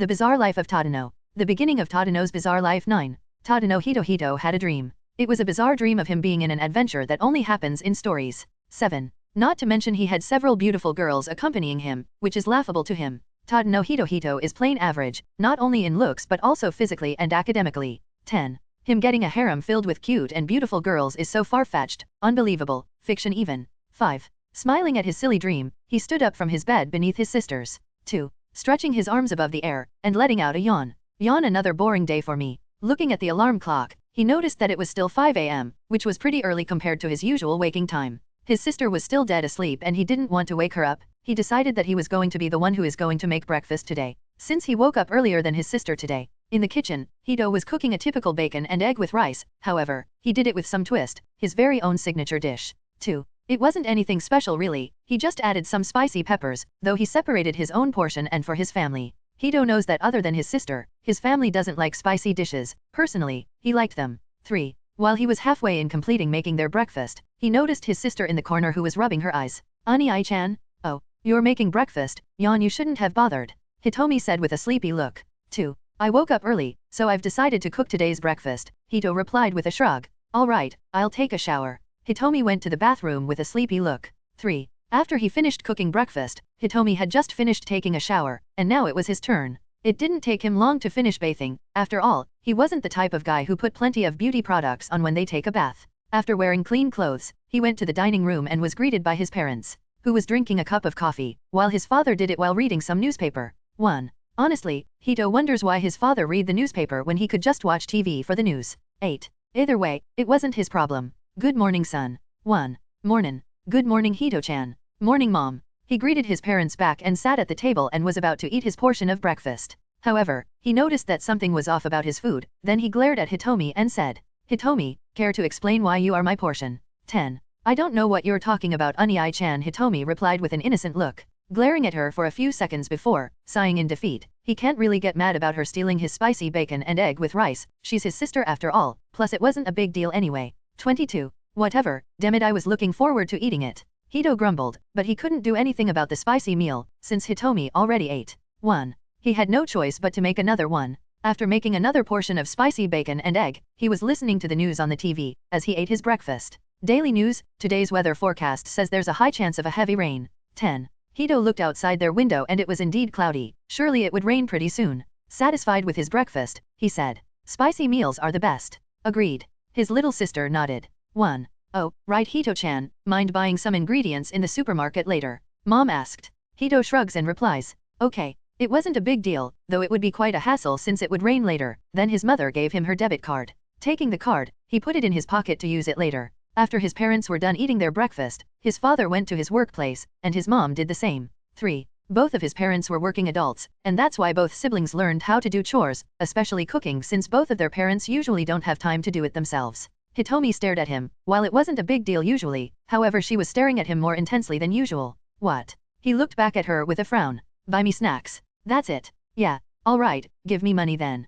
The Bizarre Life of Tadano. The beginning of Tadano's bizarre life. 9. Tadano Hitohito had a dream. It was a bizarre dream of him being in an adventure that only happens in stories. 7. Not to mention he had several beautiful girls accompanying him, which is laughable to him. Tadano Hitohito is plain average, not only in looks but also physically and academically. 10. Him getting a harem filled with cute and beautiful girls is so far-fetched, unbelievable, fiction even. 5. Smiling at his silly dream, he stood up from his bed beneath his sisters. 2. Stretching his arms above the air, and letting out a yawn. Yawn. Another boring day for me. Looking at the alarm clock, he noticed that it was still 5 a.m., which was pretty early compared to his usual waking time. His sister was still dead asleep and he didn't want to wake her up. He decided that he was going to be the one who is going to make breakfast today, since he woke up earlier than his sister today. In the kitchen, Hito was cooking a typical bacon and egg with rice. However, he did it with some twist, his very own signature dish. 2. It wasn't anything special really, he just added some spicy peppers, though he separated his own portion and for his family. Hito knows that other than his sister, his family doesn't like spicy dishes. Personally, he liked them. 3. While he was halfway in completing making their breakfast, he noticed his sister in the corner who was rubbing her eyes. Ani-ai-chan? Oh, you're making breakfast, yawn. You shouldn't have bothered, Hitomi said with a sleepy look. 2. I woke up early, so I've decided to cook today's breakfast, Hito replied with a shrug. Alright, I'll take a shower. Hitomi went to the bathroom with a sleepy look. 3. After he finished cooking breakfast, Hitomi had just finished taking a shower, and now it was his turn. It didn't take him long to finish bathing. After all, he wasn't the type of guy who put plenty of beauty products on when they take a bath. After wearing clean clothes, he went to the dining room and was greeted by his parents, who was drinking a cup of coffee, while his father did it while reading some newspaper. 1. Honestly, Hito wonders why his father read the newspaper when he could just watch TV for the news. 8. Either way, it wasn't his problem. Good morning, son. 1. Mornin'. Good morning, Hito-chan. Morning, mom. He greeted his parents back and sat at the table and was about to eat his portion of breakfast. However, he noticed that something was off about his food, then he glared at Hitomi and said, Hitomi, care to explain why you are my portion? 10. I don't know what you're talking about, Ani-ai-chan, Hitomi replied with an innocent look, glaring at her for a few seconds before, sighing in defeat. He can't really get mad about her stealing his spicy bacon and egg with rice, she's his sister after all, plus it wasn't a big deal anyway. 22. Whatever, dammit, I was looking forward to eating it. Hito grumbled, but he couldn't do anything about the spicy meal, since Hitomi already ate 1. He had no choice but to make another one. After making another portion of spicy bacon and egg, he was listening to the news on the TV, as he ate his breakfast. Daily news, today's weather forecast says there's a high chance of a heavy rain. 10. Hito looked outside their window and it was indeed cloudy. Surely it would rain pretty soon. Satisfied with his breakfast, he said, spicy meals are the best. Agreed. His little sister nodded. 1. Oh, right, Hito-chan, mind buying some ingredients in the supermarket later? Mom asked. Hito shrugs and replies, okay. It wasn't a big deal, though it would be quite a hassle since it would rain later. Then his mother gave him her debit card. Taking the card, he put it in his pocket to use it later. After his parents were done eating their breakfast, his father went to his workplace, and his mom did the same. 3. Both of his parents were working adults, and that's why both siblings learned how to do chores, especially cooking, since both of their parents usually don't have time to do it themselves. Hitomi stared at him. While it wasn't a big deal usually, however, she was staring at him more intensely than usual. What? He looked back at her with a frown. Buy me snacks. That's it. Yeah. Alright, give me money then.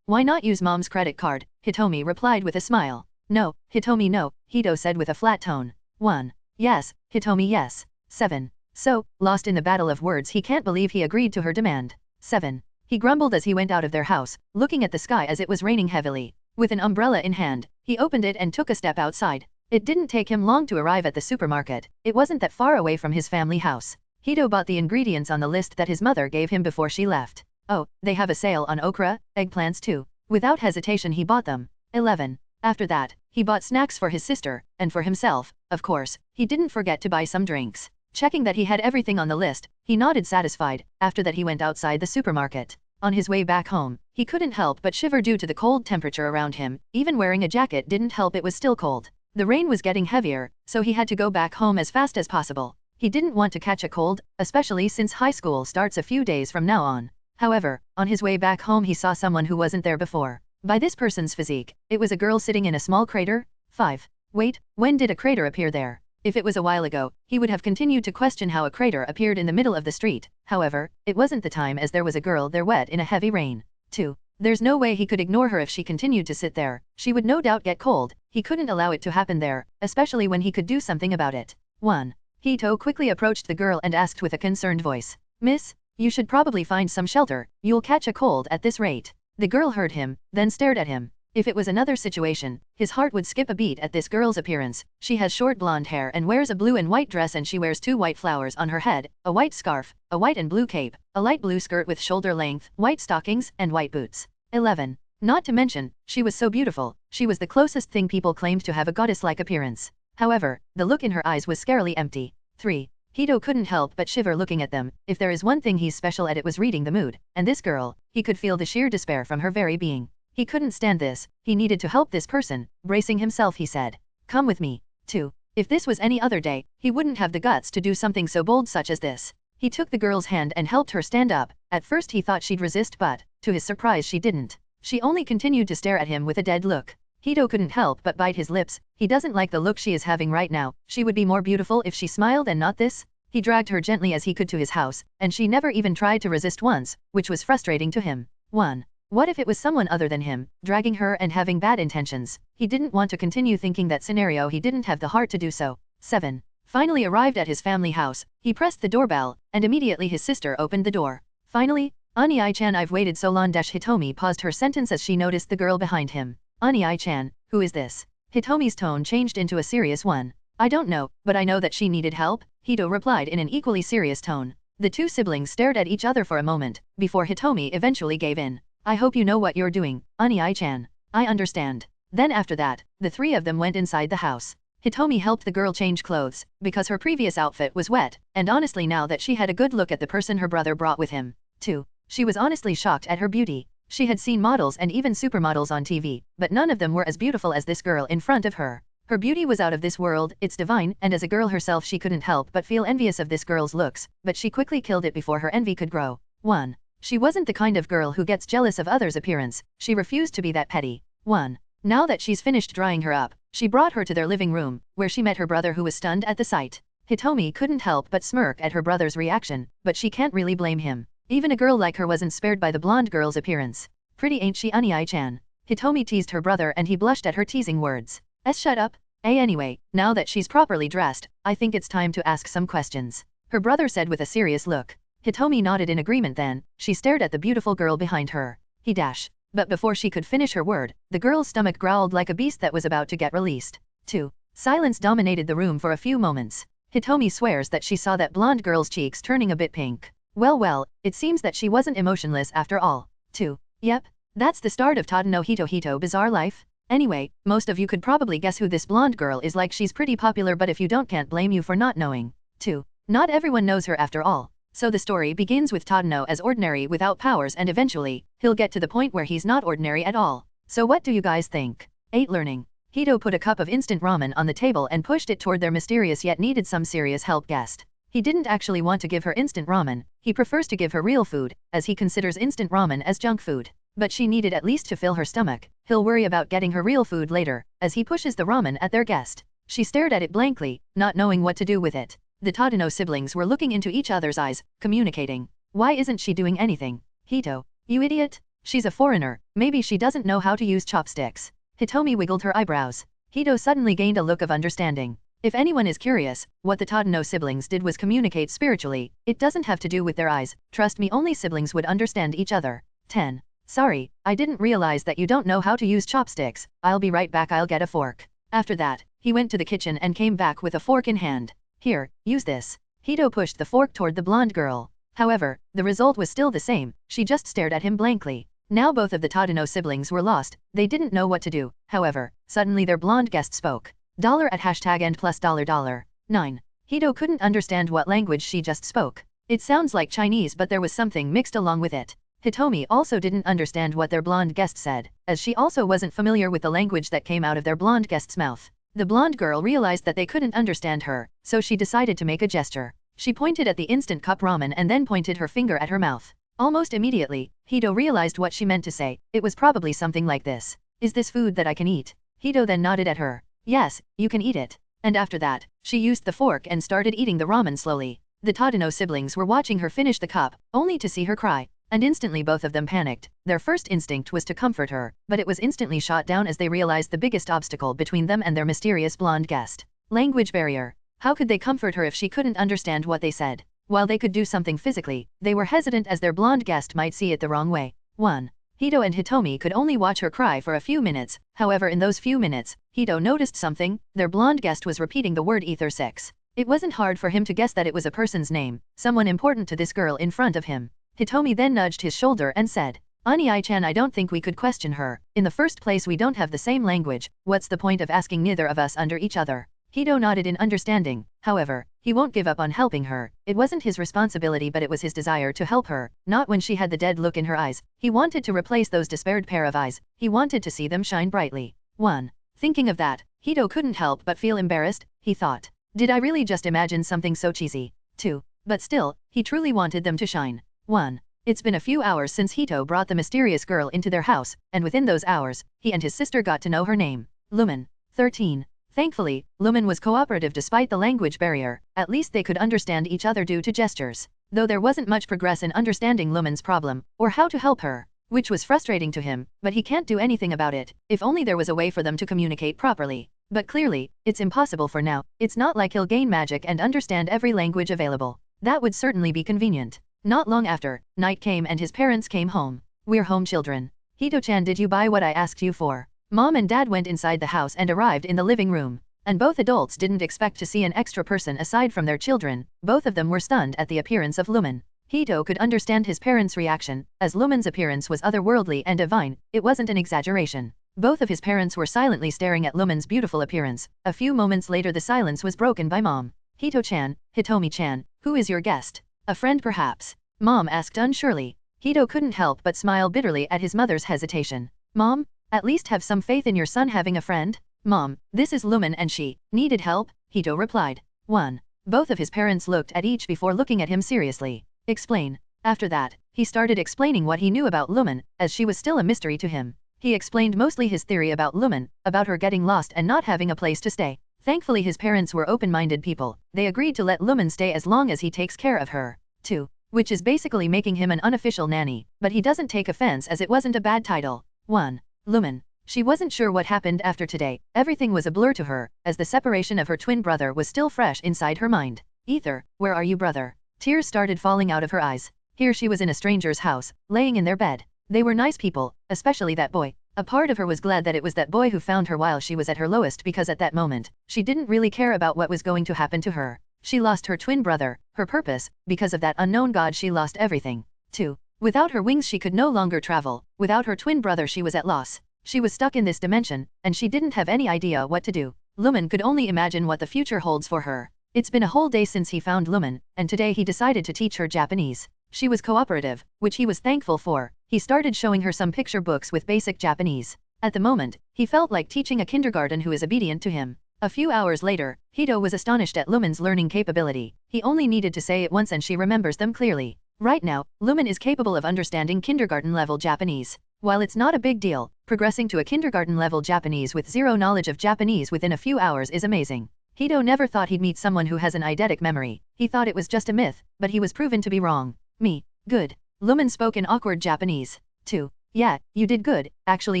Why not use mom's credit card? Hitomi replied with a smile. No, Hitomi, no, Hito said with a flat tone. 1. Yes, Hitomi, yes. 7. So, lost in the battle of words, he can't believe he agreed to her demand. 7. He grumbled as he went out of their house, looking at the sky as it was raining heavily. With an umbrella in hand, he opened it and took a step outside. It didn't take him long to arrive at the supermarket. It wasn't that far away from his family house. Hito bought the ingredients on the list that his mother gave him before she left. Oh, they have a sale on okra, eggplants too. Without hesitation he bought them. 11. After that, he bought snacks for his sister, and for himself, of course. He didn't forget to buy some drinks. Checking that he had everything on the list, he nodded satisfied. After that he went outside the supermarket. On his way back home, he couldn't help but shiver due to the cold temperature around him. Even wearing a jacket didn't help, it was still cold. The rain was getting heavier, so he had to go back home as fast as possible. He didn't want to catch a cold, especially since high school starts a few days from now on. However, on his way back home he saw someone who wasn't there before. By this person's physique, it was a girl sitting in a small crater. 5. Wait, when did a crater appear there? If it was a while ago, he would have continued to question how a crater appeared in the middle of the street. However, it wasn't the time, as there was a girl there wet in a heavy rain. 2. There's no way he could ignore her if she continued to sit there. She would no doubt get cold. He couldn't allow it to happen there, especially when he could do something about it. 1. Hito quickly approached the girl and asked with a concerned voice, Miss, You should probably find some shelter, you'll catch a cold at this rate. The girl heard him, then stared at him. If it was another situation, his heart would skip a beat at this girl's appearance. She has short blonde hair and wears a blue and white dress, and she wears 2 white flowers on her head, a white scarf, a white and blue cape, a light blue skirt with shoulder length, white stockings, and white boots. 11. Not to mention, she was so beautiful, she was the closest thing people claimed to have a goddess-like appearance. However, the look in her eyes was scarily empty. 3. Hito couldn't help but shiver looking at them. If there is one thing he's special at, it was reading the mood, and this girl, he could feel the sheer despair from her very being. He couldn't stand this, he needed to help this person. Bracing himself, he said, "Come with me." 2. If this was any other day, he wouldn't have the guts to do something so bold such as this. He took the girl's hand and helped her stand up. At first he thought she'd resist, but, to his surprise, she didn't. She only continued to stare at him with a dead look. Hito couldn't help but bite his lips. He doesn't like the look she is having right now. She would be more beautiful if she smiled and not this. He dragged her gently as he could to his house, and she never even tried to resist once, which was frustrating to him. 1. What if it was someone other than him, dragging her and having bad intentions? He didn't want to continue thinking that scenario. He didn't have the heart to do so. 7. Finally arrived at his family house, he pressed the doorbell, and immediately his sister opened the door. Finally, Ani-chan, I've waited so long. Hitomi paused her sentence as she noticed the girl behind him. Ani-chan, who is this? Hitomi's tone changed into a serious one. I don't know, but I know that she needed help, Hito replied in an equally serious tone. The two siblings stared at each other for a moment, before Hitomi eventually gave in. I hope you know what you're doing, Ani-chan. I understand. Then after that, the 3 of them went inside the house. Hitomi helped the girl change clothes, because her previous outfit was wet, and honestly now that she had a good look at the person her brother brought with him, too, she was honestly shocked at her beauty. She had seen models and even supermodels on TV, but none of them were as beautiful as this girl in front of her. Her beauty was out of this world, it's divine, and as a girl herself she couldn't help but feel envious of this girl's looks, but she quickly killed it before her envy could grow. 1. She wasn't the kind of girl who gets jealous of others' appearance, she refused to be that petty. 1. Now that she's finished drying her up, she brought her to their living room, where she met her brother, who was stunned at the sight. Hitomi couldn't help but smirk at her brother's reaction, but she can't really blame him. Even a girl like her wasn't spared by the blonde girl's appearance. Pretty ain't she, Ani-chan? Hitomi teased her brother and he blushed at her teasing words. Shut up. Anyway, now that she's properly dressed, I think it's time to ask some questions, her brother said with a serious look. Hitomi nodded in agreement. Then, she stared at the beautiful girl behind her. He dash. But before she could finish her word, the girl's stomach growled like a beast that was about to get released. 2. Silence dominated the room for a few moments. Hitomi swears that she saw that blonde girl's cheeks turning a bit pink. Well, it seems that she wasn't emotionless after all. 2. Yep. That's the start of Tadano Hitohito bizarre life. Anyway, most of you could probably guess who this blonde girl is. Like, she's pretty popular, but if you don't, can't blame you for not knowing. 2. Not everyone knows her after all. So the story begins with Tadano as ordinary without powers, and eventually, he'll get to the point where he's not ordinary at all. So what do you guys think? 8. Learning. Hito put a cup of instant ramen on the table and pushed it toward their mysterious yet needed some serious help guest. He didn't actually want to give her instant ramen, he prefers to give her real food, as he considers instant ramen as junk food. But she needed at least to fill her stomach. He'll worry about getting her real food later, as he pushes the ramen at their guest. She stared at it blankly, not knowing what to do with it. The Tadano siblings were looking into each other's eyes, communicating. Why isn't she doing anything? Hito, you idiot. She's a foreigner, maybe she doesn't know how to use chopsticks. Hitomi wiggled her eyebrows. Hito suddenly gained a look of understanding. If anyone is curious, what the Tadano siblings did was communicate spiritually. It doesn't have to do with their eyes, trust me, only siblings would understand each other. 10. Sorry, I didn't realize that you don't know how to use chopsticks. I'll be right back, I'll get a fork. After that, he went to the kitchen and came back with a fork in hand. Here, use this. Hito pushed the fork toward the blonde girl. However, the result was still the same, she just stared at him blankly. Now both of the Tadano siblings were lost, they didn't know what to do. However, suddenly their blonde guest spoke. $@# 9. Hito couldn't understand what language she just spoke. It sounds like Chinese, but there was something mixed along with it. Hitomi also didn't understand what their blonde guest said, as she also wasn't familiar with the language that came out of their blonde guest's mouth. The blonde girl realized that they couldn't understand her, so she decided to make a gesture. She pointed at the instant cup ramen and then pointed her finger at her mouth. Almost immediately, Hito realized what she meant to say. It was probably something like this. Is this food that I can eat? Hito then nodded at her. Yes, you can eat it. And after that, she used the fork and started eating the ramen slowly. The Tadano siblings were watching her finish the cup, only to see her cry. And instantly both of them panicked. Their first instinct was to comfort her, but it was instantly shot down as they realized the biggest obstacle between them and their mysterious blonde guest. Language barrier. How could they comfort her if she couldn't understand what they said? While they could do something physically, they were hesitant as their blonde guest might see it the wrong way. 1. Hito and Hitomi could only watch her cry for a few minutes, however in those few minutes, Hito noticed something. Their blonde guest was repeating the word ether 6. It wasn't hard for him to guess that it was a person's name, someone important to this girl in front of him. Hitomi then nudged his shoulder and said, Ani-chan, I don't think we could question her. In the first place, we don't have the same language. What's the point of asking neither of us under each other? Hito nodded in understanding. However, he won't give up on helping her. It wasn't his responsibility, but it was his desire to help her, not when she had the dead look in her eyes. He wanted to replace those despaired pair of eyes. He wanted to see them shine brightly. 1. Thinking of that, Hito couldn't help but feel embarrassed. He thought, did I really just imagine something so cheesy? 2. But still, he truly wanted them to shine. 1. It's been a few hours since Hito brought the mysterious girl into their house, and within those hours, he and his sister got to know her name. Lumen. 13. Thankfully, Lumen was cooperative despite the language barrier. At least they could understand each other due to gestures. Though there wasn't much progress in understanding Lumen's problem, or how to help her, which was frustrating to him, but he can't do anything about it. If only there was a way for them to communicate properly. But clearly, it's impossible for now. It's not like he'll gain magic and understand every language available. That would certainly be convenient. Not long after, night came and his parents came home. We're home, children. Hito-chan, did you buy what I asked you for? Mom and Dad went inside the house and arrived in the living room. And both adults didn't expect to see an extra person aside from their children. Both of them were stunned at the appearance of Lumen. Hito could understand his parents' reaction, as Lumen's appearance was otherworldly and divine. It wasn't an exaggeration. Both of his parents were silently staring at Lumen's beautiful appearance. A few moments later, the silence was broken by Mom. Hito-chan, Hitomi-chan, who is your guest? A friend perhaps? Mom asked unsurely. Hito couldn't help but smile bitterly at his mother's hesitation. Mom? At least have some faith in your son having a friend? Mom, this is Lumen and she needed help, Hito replied. 1. Both of his parents looked at each before looking at him seriously. Explain. After that, he started explaining what he knew about Lumen, as she was still a mystery to him. He explained mostly his theory about Lumen, about her getting lost and not having a place to stay. Thankfully his parents were open-minded people. They agreed to let Lumen stay as long as he takes care of her. 2. Which is basically making him an unofficial nanny, but he doesn't take offense as it wasn't a bad title. 1. Lumen. She wasn't sure what happened after today. Everything was a blur to her, as the separation of her twin brother was still fresh inside her mind. Ether, where are you, brother? Tears started falling out of her eyes. Here she was in a stranger's house, laying in their bed. They were nice people, especially that boy. A part of her was glad that it was that boy who found her while she was at her lowest, because at that moment, she didn't really care about what was going to happen to her. She lost her twin brother, her purpose. Because of that unknown god she lost everything. 2. Without her wings she could no longer travel. Without her twin brother she was at loss. She was stuck in this dimension, and she didn't have any idea what to do. Lumen could only imagine what the future holds for her. It's been a whole day since he found Lumen, and today he decided to teach her Japanese. She was cooperative, which he was thankful for. He started showing her some picture books with basic Japanese. At the moment, he felt like teaching a kindergarten who is obedient to him. A few hours later, Hito was astonished at Lumen's learning capability. He only needed to say it once and she remembers them clearly. Right now, Lumen is capable of understanding kindergarten-level Japanese. While it's not a big deal, progressing to a kindergarten-level Japanese with zero knowledge of Japanese within a few hours is amazing. Hito never thought he'd meet someone who has an eidetic memory. He thought it was just a myth, but he was proven to be wrong. Me. Good. Lumen spoke in awkward Japanese. 2. Yeah, you did good. Actually,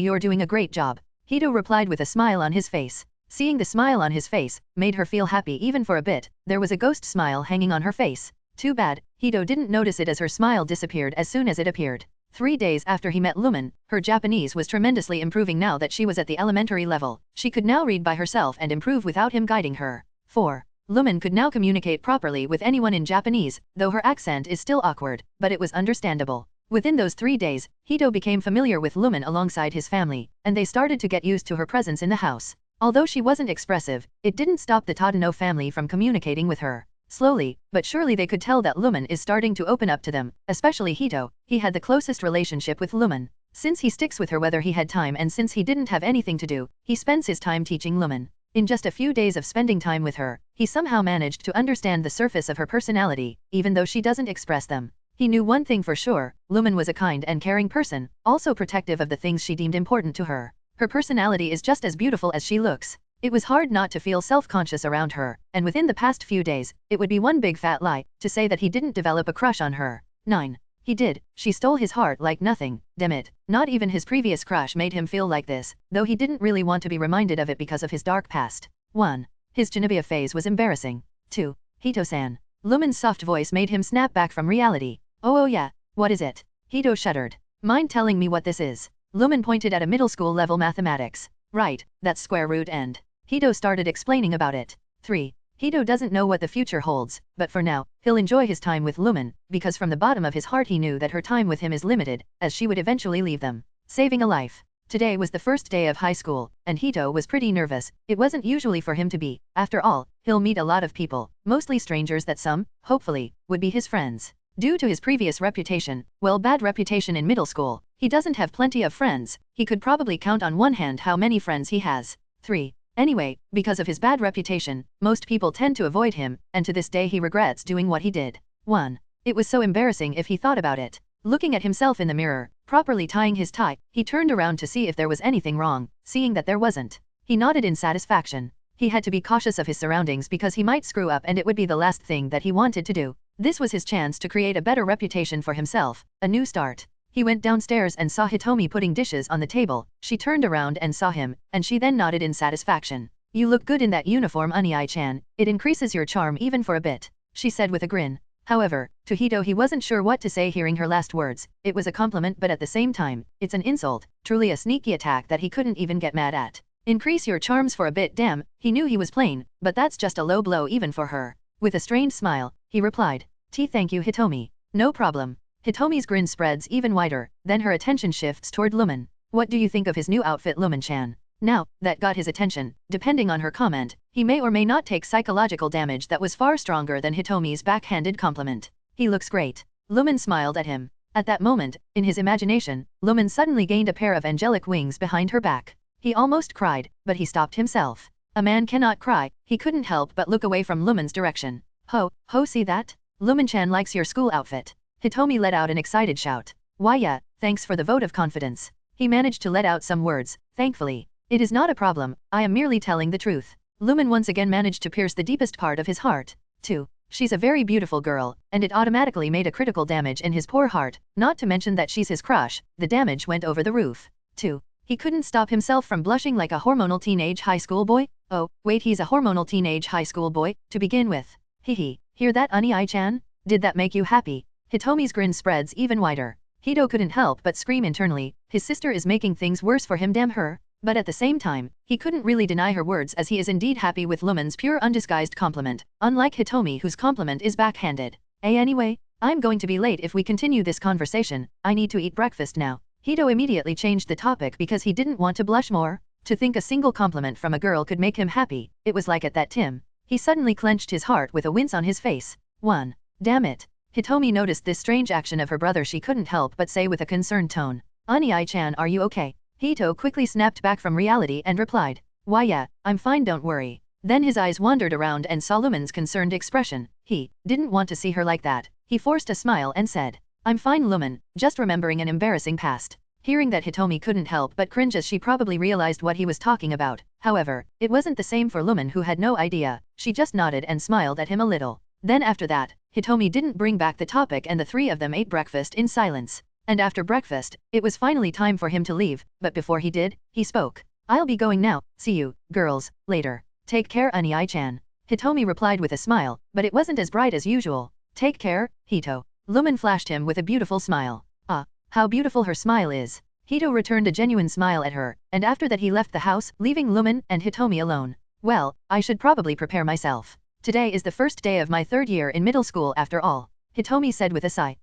you're doing a great job. Hito replied with a smile on his face. Seeing the smile on his face made her feel happy even for a bit. There was a ghost smile hanging on her face. Too bad, Hito didn't notice it as her smile disappeared as soon as it appeared. 3 days after he met Lumen, her Japanese was tremendously improving now that she was at the elementary level. She could now read by herself and improve without him guiding her. 4. Lumen could now communicate properly with anyone in Japanese, though her accent is still awkward, but it was understandable. Within those 3 days, Hito became familiar with Lumen alongside his family, and they started to get used to her presence in the house. Although she wasn't expressive, it didn't stop the Tadano family from communicating with her. Slowly, but surely they could tell that Lumen is starting to open up to them, especially Hito. He had the closest relationship with Lumen. Since he sticks with her whether he had time and since he didn't have anything to do, he spends his time teaching Lumen. In just a few days of spending time with her, he somehow managed to understand the surface of her personality, even though she doesn't express them. He knew one thing for sure, Lumen was a kind and caring person, also protective of the things she deemed important to her. Her personality is just as beautiful as she looks. It was hard not to feel self-conscious around her, and within the past few days, it would be one big fat lie to say that he didn't develop a crush on her. 9. He did. She stole his heart like nothing. Damn it. Not even his previous crush made him feel like this, though he didn't really want to be reminded of it because of his dark past. 1. His Genevieve phase was embarrassing. 2. Hito-san. Lumen's soft voice made him snap back from reality. Oh yeah, what is it? Hito shuddered. Mind telling me what this is? Lumen pointed at a middle school level mathematics. Right, that's square root and. Hito started explaining about it. 3. Hito doesn't know what the future holds, but for now, he'll enjoy his time with Lumen, because from the bottom of his heart he knew that her time with him is limited, as she would eventually leave them. Saving a life. Today was the first day of high school, and Hito was pretty nervous. It wasn't usually for him to be. After all, he'll meet a lot of people, mostly strangers that some, hopefully, would be his friends. Due to his previous reputation, bad reputation in middle school, he doesn't have plenty of friends. He could probably count on one hand how many friends he has. 3. Anyway, because of his bad reputation, most people tend to avoid him, and to this day he regrets doing what he did. 1. It was so embarrassing if he thought about it. Looking at himself in the mirror, properly tying his tie, he turned around to see if there was anything wrong. Seeing that there wasn't, he nodded in satisfaction. He had to be cautious of his surroundings because he might screw up and it would be the last thing that he wanted to do. This was his chance to create a better reputation for himself, a new start. He went downstairs and saw Hitomi putting dishes on the table. She turned around and saw him, and she then nodded in satisfaction. You look good in that uniform, Unai-chan. It increases your charm even for a bit, she said with a grin. However, to Hito he wasn't sure what to say hearing her last words. It was a compliment but at the same time, it's an insult, truly a sneaky attack that he couldn't even get mad at. Increase your charms for a bit, damn, he knew he was playing, but that's just a low blow even for her. With a strained smile, he replied, Thank you Hitomi. No problem. Hitomi's grin spreads even wider, then her attention shifts toward Lumen. What do you think of his new outfit, Lumen-chan? Now, that got his attention. Depending on her comment, he may or may not take psychological damage that was far stronger than Hitomi's backhanded compliment. He looks great. Lumen smiled at him. At that moment, in his imagination, Lumen suddenly gained a pair of angelic wings behind her back. He almost cried, but he stopped himself. A man cannot cry. He couldn't help but look away from Lumen's direction. Ho, see that? Lumen-chan likes your school outfit. Hitomi let out an excited shout. Why yeah, thanks for the vote of confidence. He managed to let out some words, thankfully. It is not a problem, I am merely telling the truth. Lumen once again managed to pierce the deepest part of his heart. 2. She's a very beautiful girl, and it automatically made a critical damage in his poor heart, not to mention that she's his crush. The damage went over the roof. 2. He couldn't stop himself from blushing like a hormonal teenage high school boy. Oh, wait, he's a hormonal teenage high school boy, to begin with. Hehe, hear that, Unai-chan? Did that make you happy? Hitomi's grin spreads even wider. Hito couldn't help but scream internally, his sister is making things worse for him, damn her. But at the same time, he couldn't really deny her words as he is indeed happy with Lumen's pure undisguised compliment, unlike Hitomi whose compliment is backhanded. Anyway, I'm going to be late if we continue this conversation, I need to eat breakfast now. Hito immediately changed the topic because he didn't want to blush more. To think a single compliment from a girl could make him happy, it was like at that time. He suddenly clenched his heart with a wince on his face. 1. Damn it. Hitomi noticed this strange action of her brother. She couldn't help but say with a concerned tone. Unai-chan, are you okay? Hito quickly snapped back from reality and replied. Why yeah, I'm fine, don't worry. Then his eyes wandered around and saw Lumen's concerned expression. He didn't want to see her like that. He forced a smile and said. I'm fine, Lumen, just remembering an embarrassing past. Hearing that, Hitomi couldn't help but cringe as she probably realized what he was talking about. However, it wasn't the same for Lumen, who had no idea. She just nodded and smiled at him a little. Then after that, Hitomi didn't bring back the topic and the three of them ate breakfast in silence. And after breakfast, it was finally time for him to leave, but before he did, he spoke. I'll be going now, see you, girls, later. Take care, Unai-chan. Hitomi replied with a smile, but it wasn't as bright as usual. Take care, Hito. Lumen flashed him with a beautiful smile. Ah, how beautiful her smile is. Hito returned a genuine smile at her, and after that he left the house, leaving Lumen and Hitomi alone. Well, I should probably prepare myself. Today is the first day of my 3rd year in middle school after all, Hitomi said with a sigh.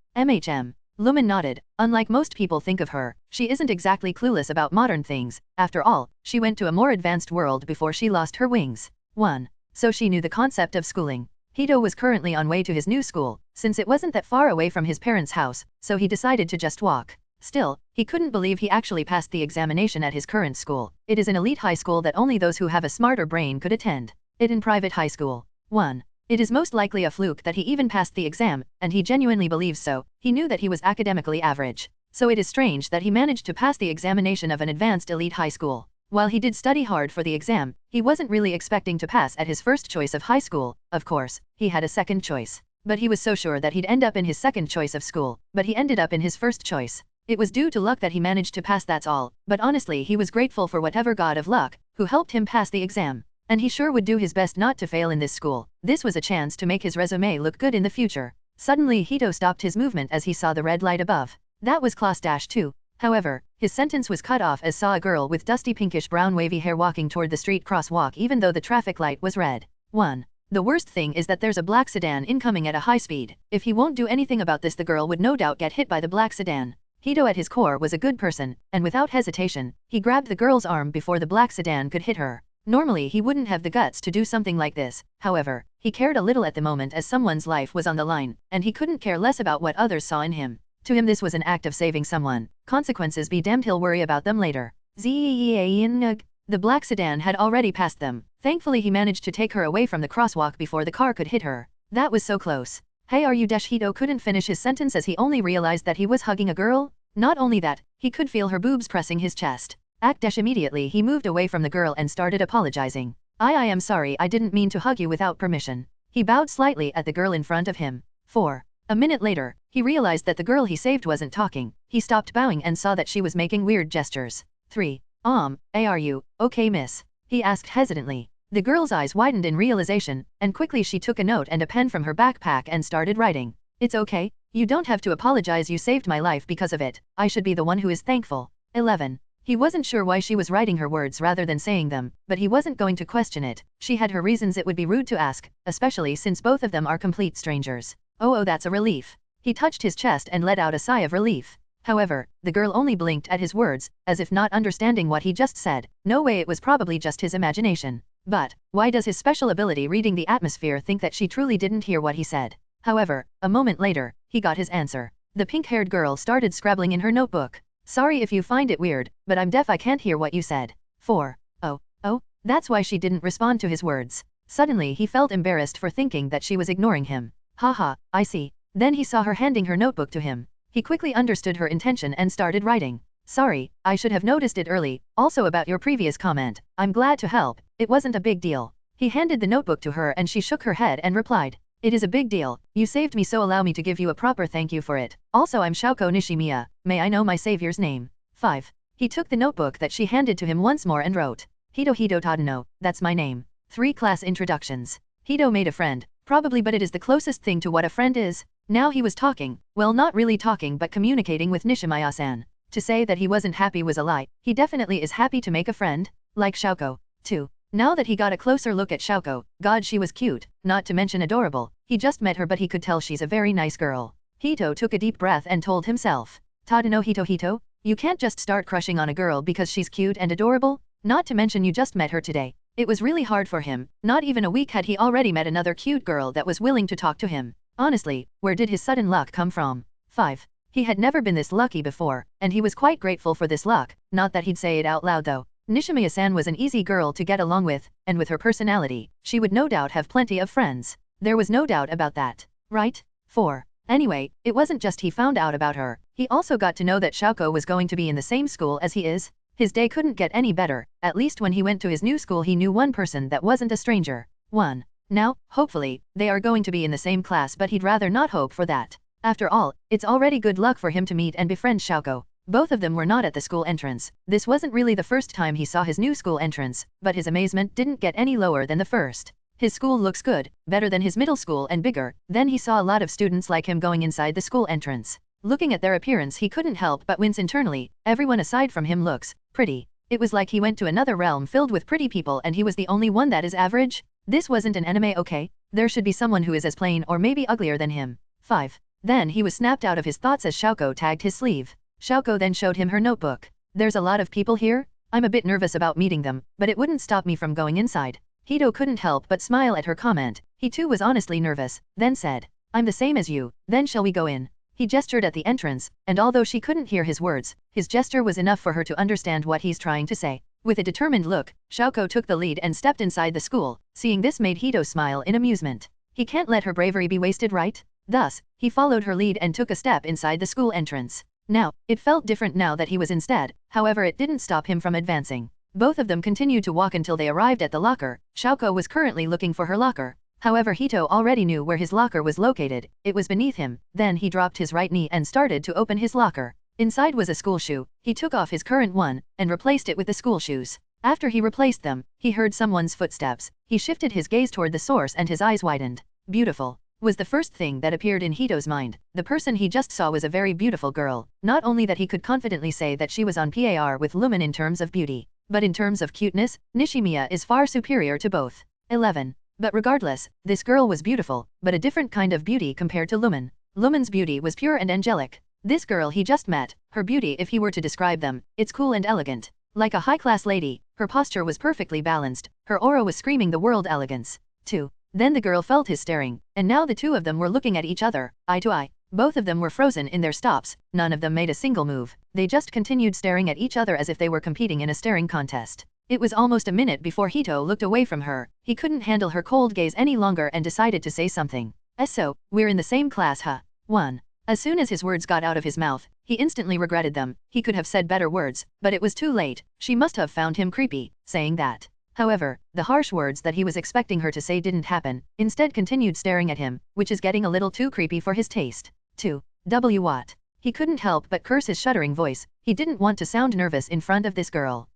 Lumen nodded. Unlike most people think of her, she isn't exactly clueless about modern things. After all, she went to a more advanced world before she lost her wings. 1. So she knew the concept of schooling. Hito was currently on way to his new school, since it wasn't that far away from his parents' house, so he decided to just walk. Still, he couldn't believe he actually passed the examination at his current school. It is an elite high school that only those who have a smarter brain could attend. It in private high school. 1. It is most likely a fluke that he even passed the exam, and he genuinely believes so. He knew that he was academically average. So it is strange that he managed to pass the examination of an advanced elite high school. While he did study hard for the exam, he wasn't really expecting to pass at his first choice of high school. Of course, he had a second choice. But he was so sure that he'd end up in his second choice of school, but he ended up in his first choice. It was due to luck that he managed to pass, that's all, but honestly he was grateful for whatever god of luck, who helped him pass the exam. and he sure would do his best not to fail in this school. This was a chance to make his resume look good in the future. Suddenly Hito stopped his movement as he saw the red light above. That was class -2. However, his sentence was cut off as saw a girl with dusty pinkish brown wavy hair walking toward the street crosswalk even though the traffic light was red. 1. The worst thing is that there's a black sedan incoming at a high speed. If he won't do anything about this, the girl would no doubt get hit by the black sedan. Hito at his core was a good person, and without hesitation, he grabbed the girl's arm before the black sedan could hit her. Normally he wouldn't have the guts to do something like this, however, he cared a little at the moment as someone's life was on the line, and he couldn't care less about what others saw in him. To him this was an act of saving someone. Consequences be damned, he'll worry about them later. The black sedan had already passed them. Thankfully he managed to take her away from the crosswalk before the car could hit her. That was so close. Hey, are you Hito couldn't finish his sentence as he only realized that he was hugging a girl? Not only that, he could feel her boobs pressing his chest. Immediately he moved away from the girl and started apologizing. I am sorry, I didn't mean to hug you without permission. He bowed slightly at the girl in front of him. 4. A minute later, he realized that the girl he saved wasn't talking. He stopped bowing and saw that she was making weird gestures. 3. Are you okay, miss? He asked hesitantly. The girl's eyes widened in realization, and quickly she took a note and a pen from her backpack and started writing. It's okay, you don't have to apologize, you saved my life because of it. I should be the one who is thankful. 11. He wasn't sure why she was writing her words rather than saying them, but he wasn't going to question it. She had her reasons, it would be rude to ask, especially since both of them are complete strangers. Oh, that's a relief. He touched his chest and let out a sigh of relief. However, the girl only blinked at his words, as if not understanding what he just said. No way, it was probably just his imagination. But, why does his special ability reading the atmosphere think that she truly didn't hear what he said? However, a moment later, he got his answer. The pink-haired girl started scribbling in her notebook. Sorry if you find it weird, but I'm deaf, I can't hear what you said. 4. Oh, that's why she didn't respond to his words. Suddenly he felt embarrassed for thinking that she was ignoring him. Haha, I see. Then he saw her handing her notebook to him. He quickly understood her intention and started writing. Sorry, I should have noticed it early. Also about your previous comment. I'm glad to help. It wasn't a big deal. He handed the notebook to her and she shook her head and replied. It is a big deal. You saved me, so allow me to give you a proper thank you for it. Also, I'm Shouko Nishimiya. May I know my savior's name? 5. He took the notebook that she handed to him once more and wrote. Hitohito Tadano, that's my name. 3 class introductions. Hito made a friend. Probably, but it is the closest thing to what a friend is. Now he was talking, well, not really talking but communicating with Nishimiya-san. To say that he wasn't happy was a lie. He definitely is happy to make a friend, like Shouko. 2. Now that he got a closer look at Shouko, God, she was cute, not to mention adorable. He just met her but he could tell she's a very nice girl. Hito took a deep breath and told himself. Tadano Hitohito, you can't just start crushing on a girl because she's cute and adorable, not to mention you just met her today. It was really hard for him. Not even a week had he already met another cute girl that was willing to talk to him. Honestly, where did his sudden luck come from? 5. He had never been this lucky before, and he was quite grateful for this luck, not that he'd say it out loud though. Nishimiya-san was an easy girl to get along with, and with her personality, she would no doubt have plenty of friends. There was no doubt about that. Right? 4. Anyway, it wasn't just he found out about her, he also got to know that Shouko was going to be in the same school as he is. His day couldn't get any better, at least when he went to his new school he knew one person that wasn't a stranger. 1. Now, hopefully, they are going to be in the same class, but he'd rather not hope for that. After all, it's already good luck for him to meet and befriend Shouko. Both of them were not at the school entrance. This wasn't really the first time he saw his new school entrance, but his amazement didn't get any lower than the first. His school looks good, better than his middle school and bigger. Then he saw a lot of students like him going inside the school entrance. Looking at their appearance he couldn't help but wince internally. Everyone aside from him looks pretty. It was like he went to another realm filled with pretty people and he was the only one that is average. This wasn't an anime, okay? There should be someone who is as plain or maybe uglier than him. 5. Then he was snapped out of his thoughts as Shouko tagged his sleeve. Shouko then showed him her notebook. There's a lot of people here? I'm a bit nervous about meeting them, but it wouldn't stop me from going inside. Hito couldn't help but smile at her comment. He too was honestly nervous, then said, I'm the same as you, then shall we go in? He gestured at the entrance, and although she couldn't hear his words, his gesture was enough for her to understand what he's trying to say. With a determined look, Shouko took the lead and stepped inside the school. Seeing this made Hito smile in amusement. He can't let her bravery be wasted, right? Thus, he followed her lead and took a step inside the school entrance. Now, it felt different now that he was instead, however it didn't stop him from advancing. Both of them continued to walk until they arrived at the locker. Shouko was currently looking for her locker. However, Hito already knew where his locker was located. It was beneath him. Then he dropped his right knee and started to open his locker. Inside was a school shoe. He took off his current one, and replaced it with the school shoes. After he replaced them, he heard someone's footsteps. He shifted his gaze toward the source and his eyes widened. Beautiful was the first thing that appeared in Hito's mind. The person he just saw was a very beautiful girl. Not only that he could confidently say that she was on par with Lumen in terms of beauty, but in terms of cuteness, Nishimiya is far superior to both. 11. But regardless, this girl was beautiful, but a different kind of beauty compared to Lumen. Lumen's beauty was pure and angelic. This girl he just met, her beauty, if he were to describe them, it's cool and elegant. Like a high-class lady, her posture was perfectly balanced, her aura was screaming the world elegance. 2. Then the girl felt his staring, and now the two of them were looking at each other, eye to eye. Both of them were frozen in their stops, none of them made a single move. They just continued staring at each other as if they were competing in a staring contest. It was almost a minute before Hito looked away from her. He couldn't handle her cold gaze any longer and decided to say something. So, we're in the same class, huh? 1. As soon as his words got out of his mouth, he instantly regretted them. He could have said better words, but it was too late. She must have found him creepy, saying that. However, the harsh words that he was expecting her to say didn't happen, instead continued staring at him, which is getting a little too creepy for his taste. 2. What? He couldn't help but curse his shuddering voice. He didn't want to sound nervous in front of this girl.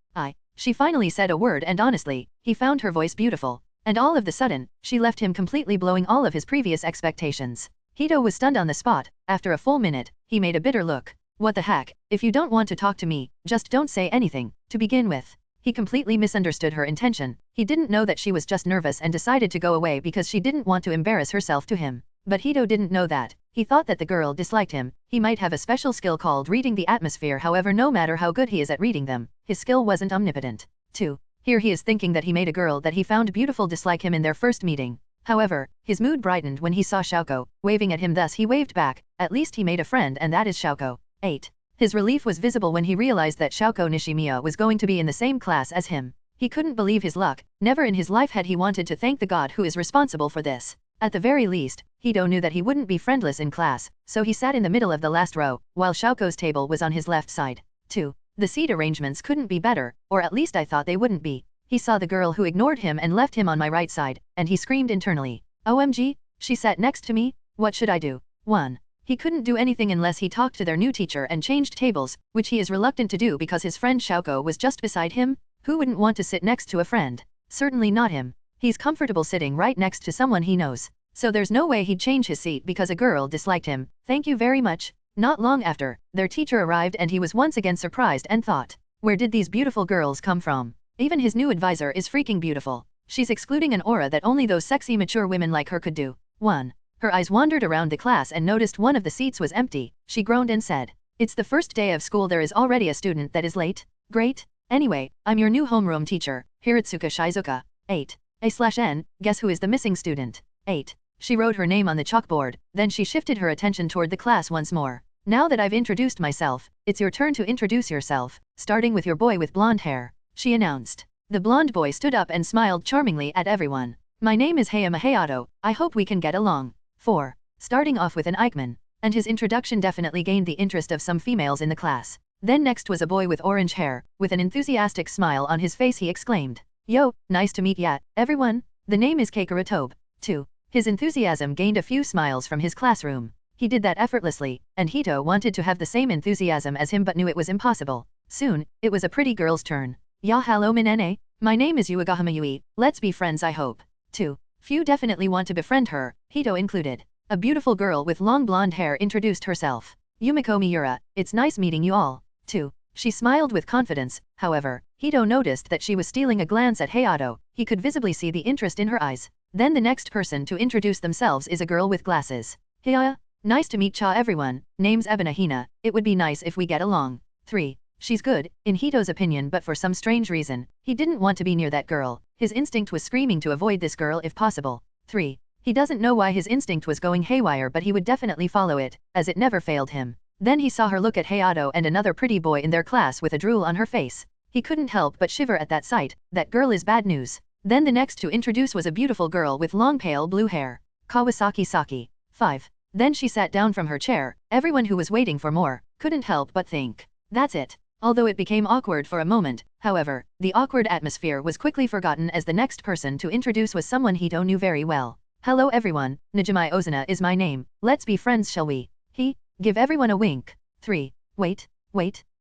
She finally said a word, and honestly, he found her voice beautiful. And all of the sudden, she left him completely, blowing all of his previous expectations. Hito was stunned on the spot. After a full minute, he made a bitter look. What the heck? If you don't want to talk to me, just don't say anything, to begin with. He completely misunderstood her intention. He didn't know that she was just nervous and decided to go away because she didn't want to embarrass herself to him. But Hito didn't know that. He thought that the girl disliked him. He might have a special skill called reading the atmosphere, however, no matter how good he is at reading them, his skill wasn't omnipotent. 2. Here he is thinking that he made a girl that he found beautiful dislike him in their first meeting. However, his mood brightened when he saw Shaoko waving at him, thus he waved back. At least he made a friend, and that is Shaoko. 8. His relief was visible when he realized that Shaoko Nishimiya was going to be in the same class as him. He couldn't believe his luck. Never in his life had he wanted to thank the god who is responsible for this. At the very least, Hito knew that he wouldn't be friendless in class, so he sat in the middle of the last row, while Shaoko's table was on his left side. 2. The seat arrangements couldn't be better, or at least I thought they wouldn't be. He saw the girl who ignored him and left him on my right side, and he screamed internally. OMG, she sat next to me? What should I do? 1. He couldn't do anything unless he talked to their new teacher and changed tables, which he is reluctant to do because his friend Shaoko was just beside him. Who wouldn't want to sit next to a friend? Certainly not him. He's comfortable sitting right next to someone he knows. So there's no way he'd change his seat because a girl disliked him. Thank you very much. Not long after, their teacher arrived and he was once again surprised and thought, where did these beautiful girls come from? Even his new advisor is freaking beautiful. She's exuding an aura that only those sexy mature women like her could do. 1. Her eyes wandered around the class and noticed one of the seats was empty. She groaned and said, "It's the first day of school, there is already a student that is late? Great. Anyway, I'm your new homeroom teacher, Hiratsuka Shizuka." 8. A/N, guess who is the missing student? 8. She wrote her name on the chalkboard, then she shifted her attention toward the class once more. "Now that I've introduced myself, it's your turn to introduce yourself, starting with your boy with blonde hair," she announced. The blonde boy stood up and smiled charmingly at everyone. "My name is Hayama Hayato, I hope we can get along." 4. Starting off with an Eichmann, and his introduction definitely gained the interest of some females in the class. Then next was a boy with orange hair. With an enthusiastic smile on his face he exclaimed, "Yo, nice to meet ya, everyone. The name is Keikara Tobe." 2. His enthusiasm gained a few smiles from his classroom. He did that effortlessly, and Hito wanted to have the same enthusiasm as him but knew it was impossible. Soon, it was a pretty girl's turn. "Ya hello minene, my name is Uegahama Yui, let's be friends I hope." 2. Few definitely want to befriend her, Hito included. A beautiful girl with long blonde hair introduced herself. "Yumiko Miura, it's nice meeting you all." 2. She smiled with confidence. However, Hito noticed that she was stealing a glance at Hayato. He could visibly see the interest in her eyes. Then the next person to introduce themselves is a girl with glasses. "Hiya, nice to meet cha everyone, name's Ebina Hina, it would be nice if we get along." 3. She's good, in Hito's opinion, but for some strange reason, he didn't want to be near that girl. His instinct was screaming to avoid this girl if possible. 3. He doesn't know why his instinct was going haywire, but he would definitely follow it, as it never failed him. Then he saw her look at Hayato and another pretty boy in their class with a drool on her face. He couldn't help but shiver at that sight. That girl is bad news. Then the next to introduce was a beautiful girl with long pale blue hair. Kawasaki Saki. 5. Then she sat down from her chair. Everyone who was waiting for more couldn't help but think, that's it. Although it became awkward for a moment, however, the awkward atmosphere was quickly forgotten as the next person to introduce was someone Hito knew very well. "Hello everyone, Najimai Ozuna is my name, let's be friends shall we?" Give everyone a wink. 3. Wait,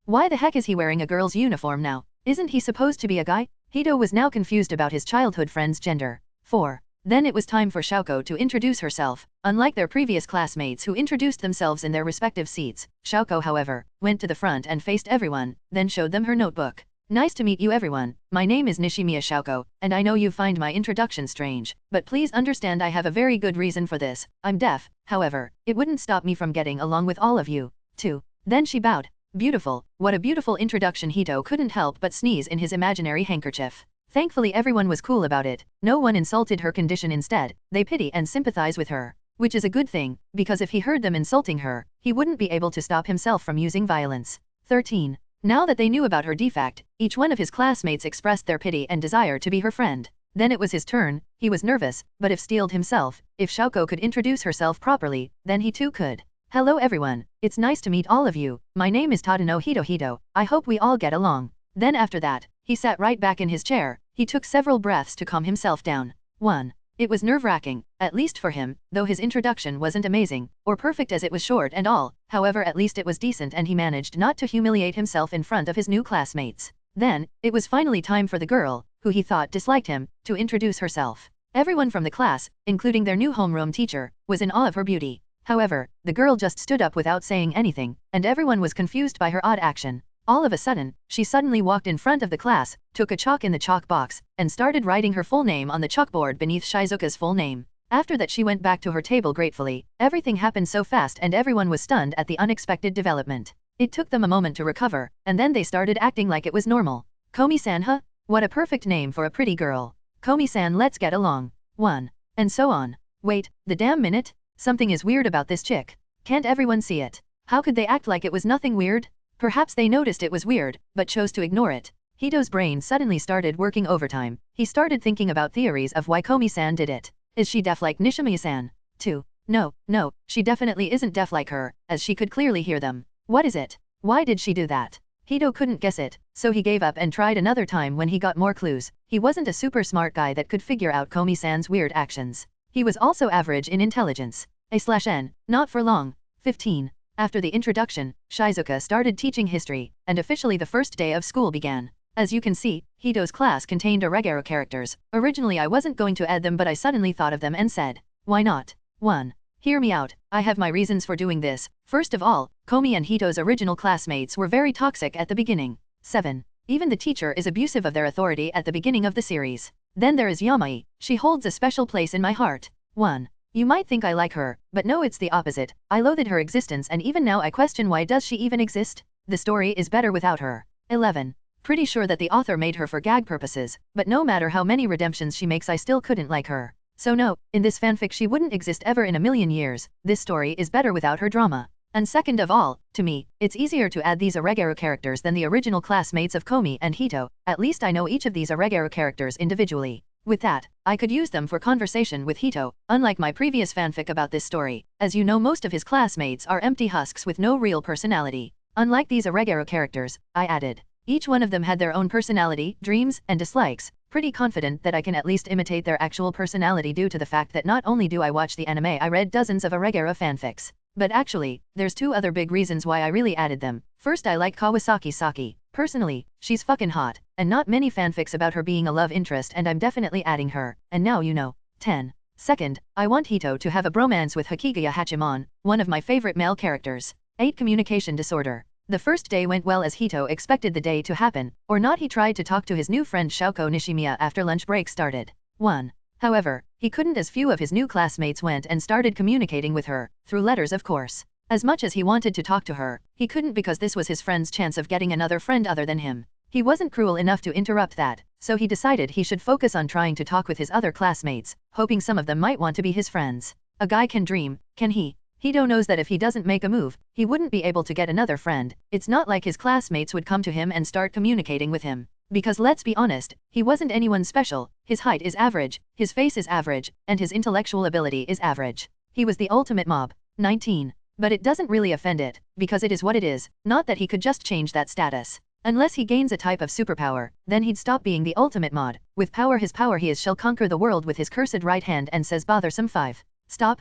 why the heck is he wearing a girl's uniform now? Isn't he supposed to be a guy? Hito was now confused about his childhood friend's gender. 4. Then it was time for Xiaoko to introduce herself. Unlike their previous classmates who introduced themselves in their respective seats, Xiaoko, however, went to the front and faced everyone, then showed them her notebook. Nice to meet you everyone, my name is Nishimiya Xiaoko, and I know you find my introduction strange, but please understand I have a very good reason for this. I'm deaf, however, it wouldn't stop me from getting along with all of you. 2. Then she bowed. Beautiful, what a beautiful introduction. Hito couldn't help but sneeze in his imaginary handkerchief. Thankfully everyone was cool about it, no one insulted her condition, instead, they pity and sympathize with her. Which is a good thing, because if he heard them insulting her, he wouldn't be able to stop himself from using violence. 13. Now that they knew about her defect, each one of his classmates expressed their pity and desire to be her friend. Then it was his turn, he was nervous, but if steeled himself, if Xiaoko could introduce herself properly, then he too could. Hello everyone, it's nice to meet all of you, my name is Tadano Hitohito, I hope we all get along. Then after that, he sat right back in his chair, he took several breaths to calm himself down. 1. It was nerve-wracking, at least for him, though his introduction wasn't amazing, or perfect as it was short and all, however at least it was decent and he managed not to humiliate himself in front of his new classmates. Then, it was finally time for the girl, who he thought disliked him, to introduce herself. Everyone from the class, including their new homeroom teacher, was in awe of her beauty. However, the girl just stood up without saying anything, and everyone was confused by her odd action. All of a sudden, she suddenly walked in front of the class, took a chalk in the chalk box, and started writing her full name on the chalkboard beneath Shizuka's full name. After that she went back to her table gratefully. Everything happened so fast and everyone was stunned at the unexpected development. It took them a moment to recover, and then they started acting like it was normal. Komi-san, huh? What a perfect name for a pretty girl. Komi-san, let's get along. 1. And so on. Wait, the damn minute? Something is weird about this chick. Can't everyone see it? How could they act like it was nothing weird? Perhaps they noticed it was weird, but chose to ignore it. Hito's brain suddenly started working overtime. He started thinking about theories of why Komi-san did it. Is she deaf like Nishimiya-san? 2. No, she definitely isn't deaf like her, as she could clearly hear them. What is it? Why did she do that? Hito couldn't guess it, so he gave up and tried another time when he got more clues. He wasn't a super smart guy that could figure out Komi-san's weird actions. He was also average in intelligence. A/N, not for long. 15. After the introduction, Shizuka started teaching history, and officially the first day of school began. As you can see, Hito's class contained irregular characters. Originally I wasn't going to add them, but I suddenly thought of them and said, why not? 1. Hear me out, I have my reasons for doing this. First of all, Komi and Hito's original classmates were very toxic at the beginning. 7. Even the teacher is abusive of their authority at the beginning of the series. Then there is Yamai, she holds a special place in my heart. 1. You might think I like her, but no, it's the opposite. I loathed her existence and even now I question why does she even exist? The story is better without her. 11. Pretty sure that the author made her for gag purposes, but no matter how many redemptions she makes I still couldn't like her. So no, in this fanfic she wouldn't exist ever in a million years. This story is better without her drama. And second of all, to me, it's easier to add these irregular characters than the original classmates of Komi and Hito. At least I know each of these irregular characters individually. With that, I could use them for conversation with Hito, unlike my previous fanfic about this story. As you know, most of his classmates are empty husks with no real personality. Unlike these irregular characters, I added. Each one of them had their own personality, dreams, and dislikes. Pretty confident that I can at least imitate their actual personality due to the fact that not only do I watch the anime, I read dozens of irregular fanfics. But actually, there's two other big reasons why I really added them. First, I like Kawasaki Saki. Personally, she's fucking hot, and not many fanfics about her being a love interest, and I'm definitely adding her, and now you know. 10. Second, I want Hito to have a bromance with Hikigaya Hachimon, one of my favorite male characters. 8. Communication disorder. The first day went well as Hito expected the day to happen, or not. He tried to talk to his new friend Xiaoko Nishimiya after lunch break started. 1. However, he couldn't, as few of his new classmates went and started communicating with her, through letters of course. As much as he wanted to talk to her, he couldn't because this was his friend's chance of getting another friend other than him. He wasn't cruel enough to interrupt that, so he decided he should focus on trying to talk with his other classmates, hoping some of them might want to be his friends. A guy can dream, can he? Hito knows that if he doesn't make a move, he wouldn't be able to get another friend. It's not like his classmates would come to him and start communicating with him. Because let's be honest, he wasn't anyone special. His height is average, his face is average, and his intellectual ability is average. He was the ultimate mob. 19. But it doesn't really offend it, because it is what it is, not that he could just change that status. Unless he gains a type of superpower, then he'd stop being the ultimate mod. With power, his power he is shall conquer the world with his cursed right hand and says bothersome 5. Stop.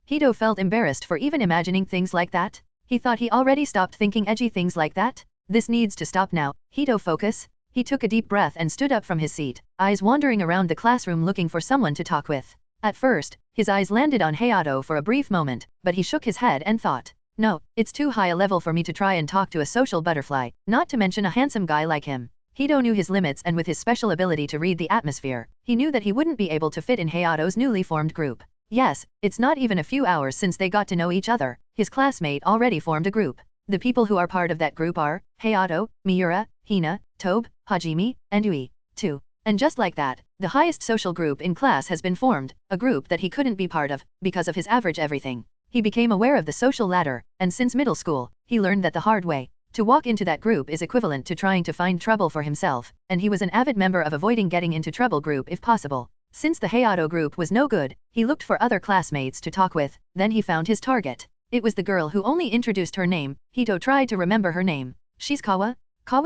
Hito felt embarrassed for even imagining things like that. He thought he already stopped thinking edgy things like that. This needs to stop now. Hito, focus. He took a deep breath and stood up from his seat, eyes wandering around the classroom looking for someone to talk with. At first, his eyes landed on Hayato for a brief moment, but he shook his head and thought, no, it's too high a level for me to try and talk to a social butterfly, not to mention a handsome guy like him. Hito knew his limits, and with his special ability to read the atmosphere, he knew that he wouldn't be able to fit in Hayato's newly formed group. Yes, it's not even a few hours since they got to know each other. His classmate already formed a group. The people who are part of that group are Hayato, Miura, Hina, Tobe, Hajime, and Yui, too. And just like that, the highest social group in class has been formed, a group that he couldn't be part of, because of his average everything. He became aware of the social ladder, and since middle school, he learned that the hard way. To walk into that group is equivalent to trying to find trouble for himself, and he was an avid member of avoiding getting into trouble group if possible. Since the Hayato group was no good, he looked for other classmates to talk with, then he found his target. It was the girl who only introduced her name. Hito tried to remember her name. She's Kawa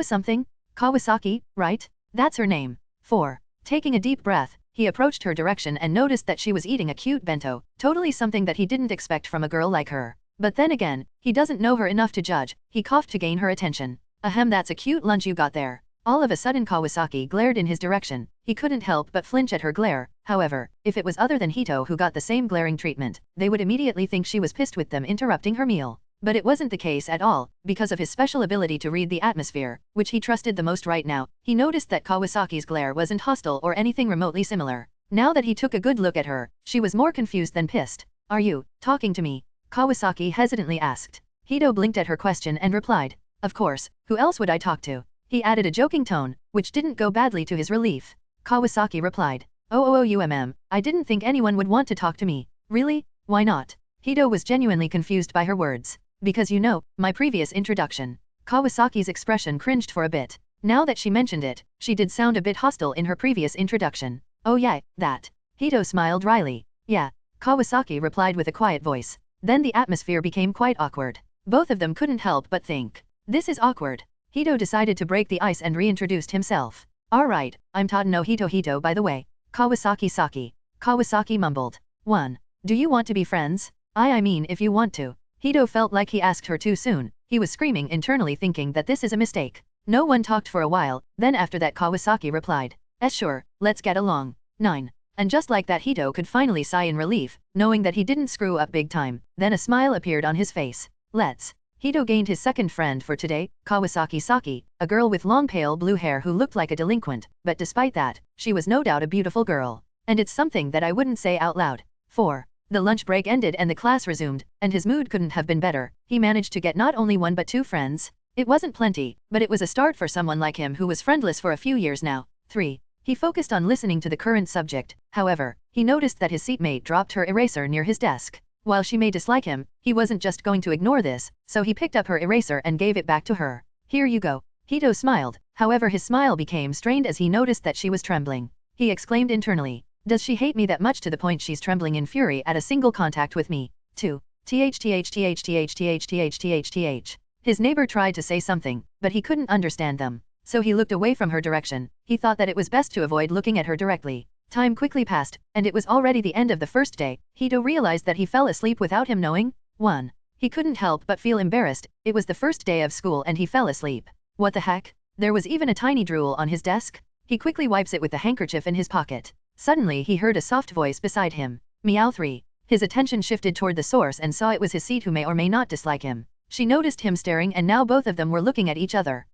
something? Kawasaki, right? That's her name. 4. Taking a deep breath, he approached her direction and noticed that she was eating a cute bento, totally something that he didn't expect from a girl like her. But then again, he doesn't know her enough to judge. He coughed to gain her attention. Ahem, that's a cute lunch you got there. All of a sudden Kawasaki glared in his direction. He couldn't help but flinch at her glare. However, if it was other than Hito who got the same glaring treatment, they would immediately think she was pissed with them interrupting her meal. But it wasn't the case at all. Because of his special ability to read the atmosphere, which he trusted the most right now, he noticed that Kawasaki's glare wasn't hostile or anything remotely similar. Now that he took a good look at her, she was more confused than pissed. Are you talking to me? Kawasaki hesitantly asked. Hito blinked at her question and replied, of course, who else would I talk to? He added a joking tone, which didn't go badly to his relief. Kawasaki replied, I didn't think anyone would want to talk to me. Really? Why not? Hito was genuinely confused by her words. Because you know, my previous introduction. Kawasaki's expression cringed for a bit. Now that she mentioned it, she did sound a bit hostile in her previous introduction. Oh yeah, that. Hito smiled wryly. Yeah. Kawasaki replied with a quiet voice. Then the atmosphere became quite awkward. Both of them couldn't help but think, this is awkward. Hito decided to break the ice and reintroduced himself. Alright, I'm Tadano Hitohito by the way. Kawasaki. Kawasaki mumbled. 1. Do you want to be friends? I mean if you want to. Hito felt like he asked her too soon. He was screaming internally thinking that this is a mistake. No one talked for a while, then after that Kawasaki replied. Sure, let's get along. 9. And just like that Hito could finally sigh in relief, knowing that he didn't screw up big time, then a smile appeared on his face. Let's. Hito gained his second friend for today, Kawasaki Saki, a girl with long pale blue hair who looked like a delinquent, but despite that, she was no doubt a beautiful girl. And it's something that I wouldn't say out loud. 4. The lunch break ended and the class resumed, and his mood couldn't have been better. He managed to get not only one but 2 friends. It wasn't plenty, but it was a start for someone like him who was friendless for a few years now. 3. He focused on listening to the current subject. However, he noticed that his seatmate dropped her eraser near his desk. While she may dislike him, he wasn't just going to ignore this, so he picked up her eraser and gave it back to her. Here you go. Hito smiled, however his smile became strained as he noticed that she was trembling. He exclaimed internally, does she hate me that much to the point she's trembling in fury at a single contact with me? 2. His neighbor tried to say something, but he couldn't understand them. So he looked away from her direction. He thought that it was best to avoid looking at her directly. Time quickly passed, and it was already the end of the first day. Hito realized that he fell asleep without him knowing. 1. He couldn't help but feel embarrassed. It was the first day of school and he fell asleep. What the heck? There was even a tiny drool on his desk. He quickly wipes it with the handkerchief in his pocket. Suddenly he heard a soft voice beside him. Meow 3. His attention shifted toward the source and saw it was his seat who may or may not dislike him. She noticed him staring and now both of them were looking at each other.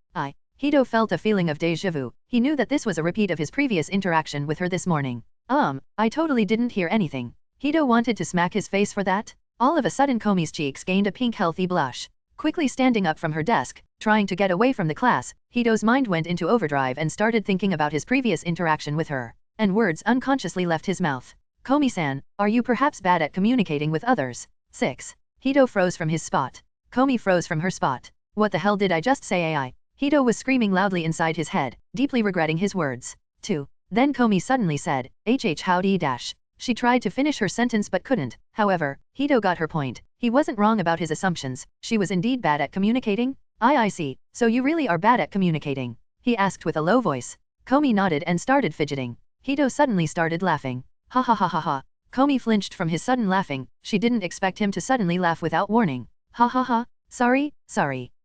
Hito felt a feeling of déjà vu. He knew that this was a repeat of his previous interaction with her this morning. I totally didn't hear anything. Hito wanted to smack his face for that. All of a sudden Komi's cheeks gained a pink healthy blush. Quickly standing up from her desk, trying to get away from the class, Hito's mind went into overdrive and started thinking about his previous interaction with her. And words unconsciously left his mouth. Komi-san, are you perhaps bad at communicating with others? 6. Hito froze from his spot. Komi froze from her spot. What the hell did I just say? Hito was screaming loudly inside his head, deeply regretting his words. 2. Then Komi suddenly said, howdy dash. She tried to finish her sentence but couldn't. However, Hito got her point. He wasn't wrong about his assumptions. She was indeed bad at communicating? I see. So you really are bad at communicating? He asked with a low voice. Komi nodded and started fidgeting. Hito suddenly started laughing. Ha ha ha ha ha. Komi flinched from his sudden laughing. She didn't expect him to suddenly laugh without warning. Ha ha ha. Sorry.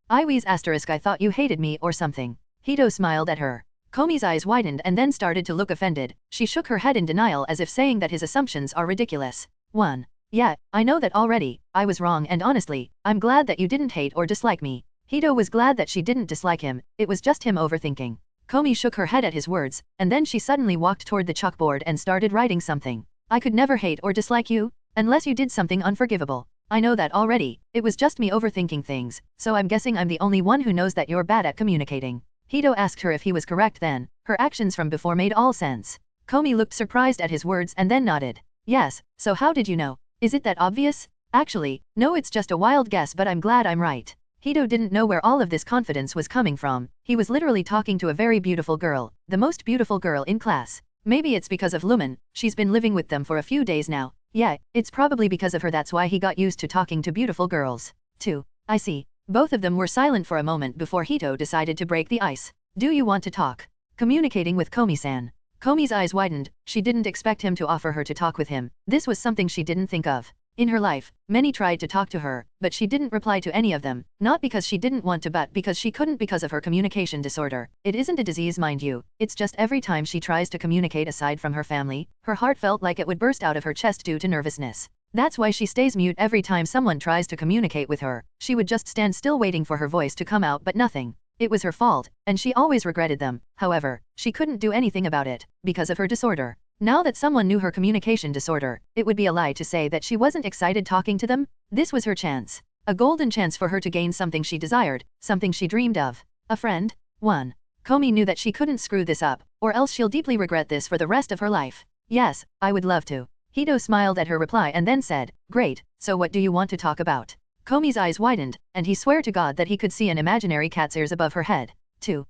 I thought you hated me or something. Hito smiled at her. Komi's eyes widened and then started to look offended. She shook her head in denial as if saying that his assumptions are ridiculous. 1. Yeah, I know that already. I was wrong and honestly, I'm glad that you didn't hate or dislike me. Hito was glad that she didn't dislike him, it was just him overthinking. Komi shook her head at his words, and then she suddenly walked toward the chalkboard and started writing something. I could never hate or dislike you, unless you did something unforgivable. I know that already, it was just me overthinking things, so I'm guessing I'm the only one who knows that you're bad at communicating. Hito asked her if he was correct then, her actions from before made all sense. Komi looked surprised at his words and then nodded. Yes, so how did you know? Is it that obvious? Actually, no, it's just a wild guess, but I'm glad I'm right. Hito didn't know where all of this confidence was coming from. He was literally talking to a very beautiful girl, the most beautiful girl in class. Maybe it's because of Lumen, she's been living with them for a few days now. Yeah, it's probably because of her, that's why he got used to talking to beautiful girls. 2. I see. Both of them were silent for a moment before Hito decided to break the ice. Do you want to talk? Communicating with Komi-san. Komi's eyes widened, she didn't expect him to offer her to talk with him. This was something she didn't think of. In her life, many tried to talk to her, but she didn't reply to any of them, not because she didn't want to but because she couldn't because of her communication disorder. It isn't a disease, mind you, it's just every time she tries to communicate aside from her family, her heart felt like it would burst out of her chest due to nervousness. That's why she stays mute every time someone tries to communicate with her. She would just stand still waiting for her voice to come out, but nothing. It was her fault, and she always regretted them. However, she couldn't do anything about it, because of her disorder. Now that someone knew her communication disorder, it would be a lie to say that she wasn't excited talking to them. This was her chance. A golden chance for her to gain something she desired, something she dreamed of. A friend? 1. Komi knew that she couldn't screw this up, or else she'll deeply regret this for the rest of her life. Yes, I would love to. Hito smiled at her reply and then said, Great, so what do you want to talk about? Komi's eyes widened, and he swore to God that he could see an imaginary cat's ears above her head. 2.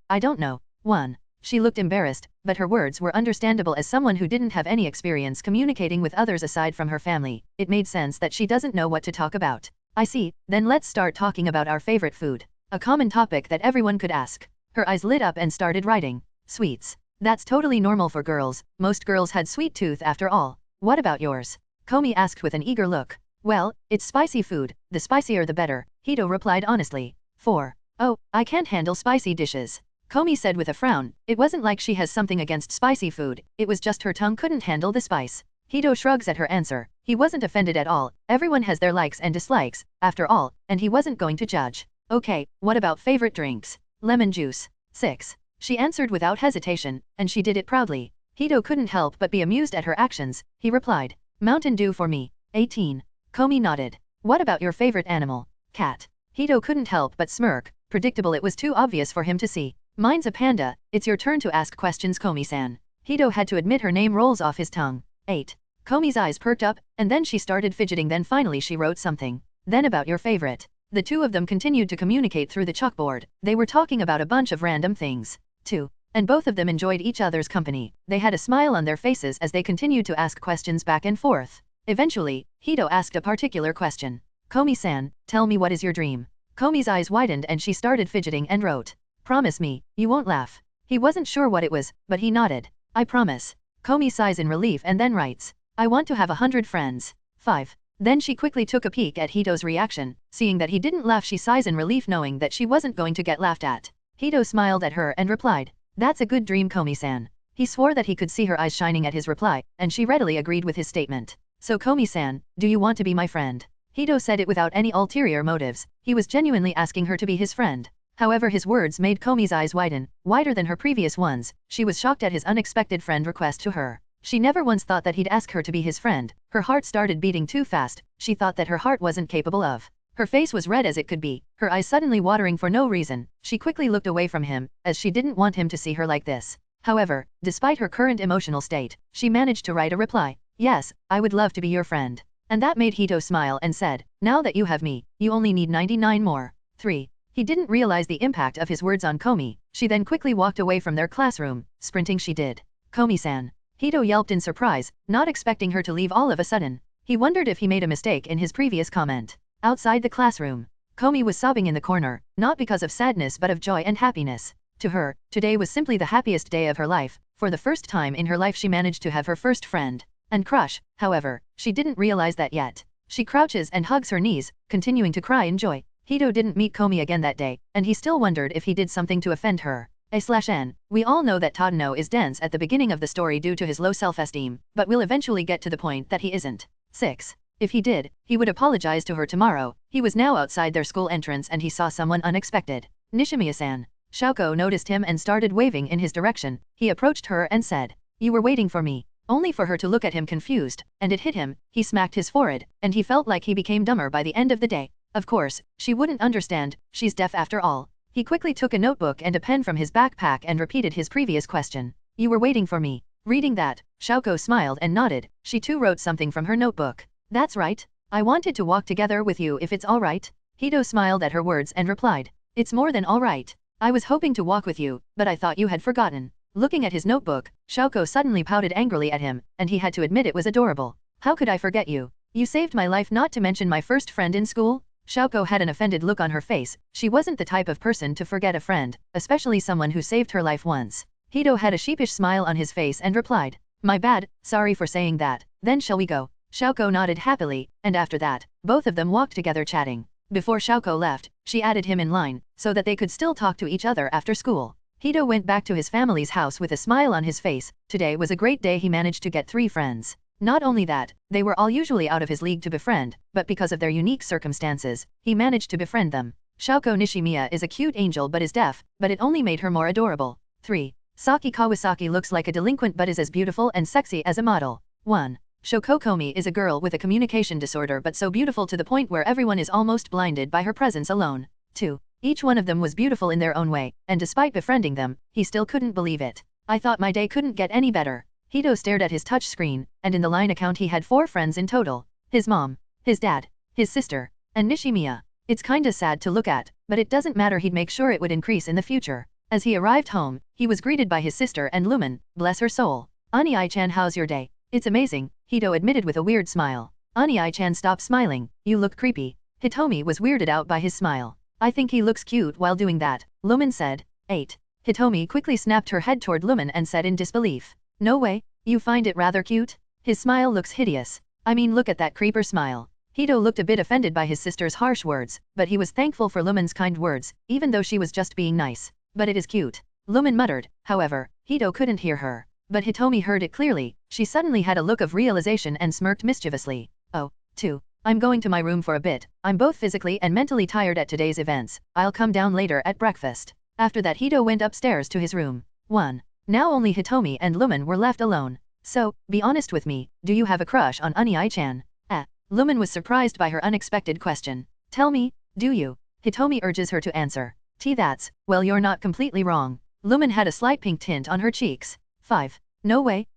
I don't know. 1. She looked embarrassed, but her words were understandable as someone who didn't have any experience communicating with others aside from her family. It made sense that she doesn't know what to talk about. I see, then let's start talking about our favorite food. A common topic that everyone could ask. Her eyes lit up and started writing. Sweets. That's totally normal for girls, most girls had sweet tooth after all. What about yours? Komi asked with an eager look. Well, it's spicy food, the spicier the better, Hito replied honestly. 4. Oh, I can't handle spicy dishes. Komi said with a frown. It wasn't like she has something against spicy food, it was just her tongue couldn't handle the spice. Hito shrugs at her answer. He wasn't offended at all, everyone has their likes and dislikes, after all, and he wasn't going to judge. Okay, what about favorite drinks? Lemon juice. 6. She answered without hesitation, and she did it proudly. Hito couldn't help but be amused at her actions. He replied, Mountain Dew for me. 18. Komi nodded. What about your favorite animal? Cat. Hito couldn't help but smirk. Predictable, it was too obvious for him to see. Mine's a panda. It's your turn to ask questions, Komi-san. Hito had to admit her name rolls off his tongue. 8. Komi's eyes perked up, and then she started fidgeting, then finally she wrote something. Then about your favorite. The two of them continued to communicate through the chalkboard. They were talking about a bunch of random things. 2. And both of them enjoyed each other's company. They had a smile on their faces as they continued to ask questions back and forth. Eventually, Hito asked a particular question. Komi-san, tell me, what is your dream? Komi's eyes widened and she started fidgeting and wrote. Promise me, you won't laugh. He wasn't sure what it was, but he nodded. I promise. Komi sighs in relief and then writes. I want to have 100 friends. 5. Then she quickly took a peek at Hito's reaction. Seeing that he didn't laugh, she sighs in relief knowing that she wasn't going to get laughed at. Hito smiled at her and replied. That's a good dream, Komi-san. He swore that he could see her eyes shining at his reply, and she readily agreed with his statement. So Komi-san, do you want to be my friend? Hito said it without any ulterior motives. He was genuinely asking her to be his friend. However, his words made Komi's eyes widen, wider than her previous ones. She was shocked at his unexpected friend request to her. She never once thought that he'd ask her to be his friend. Her heart started beating too fast. She thought that her heart wasn't capable of. Her face was red as it could be, her eyes suddenly watering for no reason. She quickly looked away from him, as she didn't want him to see her like this. However, despite her current emotional state, she managed to write a reply. Yes, I would love to be your friend. And that made Hito smile and said, now that you have me, you only need 99 more. 3. He didn't realize the impact of his words on Komi. She then quickly walked away from their classroom, sprinting she did. Komi-san. Hito yelped in surprise, not expecting her to leave all of a sudden. He wondered if he made a mistake in his previous comment. Outside the classroom, Komi was sobbing in the corner, not because of sadness but of joy and happiness. To her, today was simply the happiest day of her life. For the first time in her life she managed to have her first friend and crush. However, she didn't realize that yet. She crouches and hugs her knees, continuing to cry in joy. Hito didn't meet Komi again that day, and he still wondered if he did something to offend her. A/N. We all know that Tadano is dense at the beginning of the story due to his low self-esteem, but will eventually get to the point that he isn't. 6. If he did, he would apologize to her tomorrow. He was now outside their school entrance and he saw someone unexpected. Nishimiya-san. Shouko noticed him and started waving in his direction. He approached her and said, "You were waiting for me." Only for her to look at him confused, and it hit him. He smacked his forehead, and he felt like he became dumber by the end of the day. Of course, she wouldn't understand, she's deaf after all. He quickly took a notebook and a pen from his backpack and repeated his previous question. "You were waiting for me." Reading that, Shouko smiled and nodded. She too wrote something from her notebook. "That's right. I wanted to walk together with you if it's alright." Hito smiled at her words and replied, "It's more than alright. I was hoping to walk with you, but I thought you had forgotten." Looking at his notebook, Shouko suddenly pouted angrily at him, and he had to admit it was adorable. "How could I forget you? You saved my life, not to mention my first friend in school?" Shouko had an offended look on her face. She wasn't the type of person to forget a friend, especially someone who saved her life once. Hito had a sheepish smile on his face and replied, "My bad, sorry for saying that. Then shall we go?" Shouko nodded happily, and after that, both of them walked together chatting. Before Shouko left, she added him in line, so that they could still talk to each other after school. Hito went back to his family's house with a smile on his face. Today was a great day. He managed to get 3 friends. Not only that, they were all usually out of his league to befriend, but because of their unique circumstances, he managed to befriend them. Shouko Nishimiya is a cute angel but is deaf, but it only made her more adorable. 3. Saki Kawasaki looks like a delinquent but is as beautiful and sexy as a model. 1. Shoko Komi is a girl with a communication disorder but so beautiful to the point where everyone is almost blinded by her presence alone. 2. Each one of them was beautiful in their own way, and despite befriending them, he still couldn't believe it. "I thought my day couldn't get any better." Hito stared at his touch screen, and in the line account he had 4 friends in total. His mom, his dad, his sister, and Nishimiya. It's kinda sad to look at, but it doesn't matter, he'd make sure it would increase in the future. As he arrived home, he was greeted by his sister and Lumen, bless her soul. "Ani-chan, how's your day?" "It's amazing," Hito admitted with a weird smile. Ani-chan, stop smiling, you look creepy. Hitomi was weirded out by his smile. "I think he looks cute while doing that," Lumen said. 8. Hitomi quickly snapped her head toward Lumen and said in disbelief, "No way, you find it rather cute? His smile looks hideous. I mean, look at that creeper smile." Hito looked a bit offended by his sister's harsh words, but he was thankful for Lumen's kind words, even though she was just being nice. "But it is cute," Lumen muttered. However, Hito couldn't hear her. But Hitomi heard it clearly. She suddenly had a look of realization and smirked mischievously. "Oh, 2. I'm going to my room for a bit. I'm both physically and mentally tired at today's events. I'll come down later at breakfast." After that, Hito went upstairs to his room. 1. Now only Hitomi and Lumen were left alone. "So, be honest with me, do you have a crush on Ani-chan?" Lumen was surprised by her unexpected question. "Tell me, do you?" Hitomi urges her to answer. That's, well, you're not completely wrong." Lumen had a slight pink tint on her cheeks. 5. No way,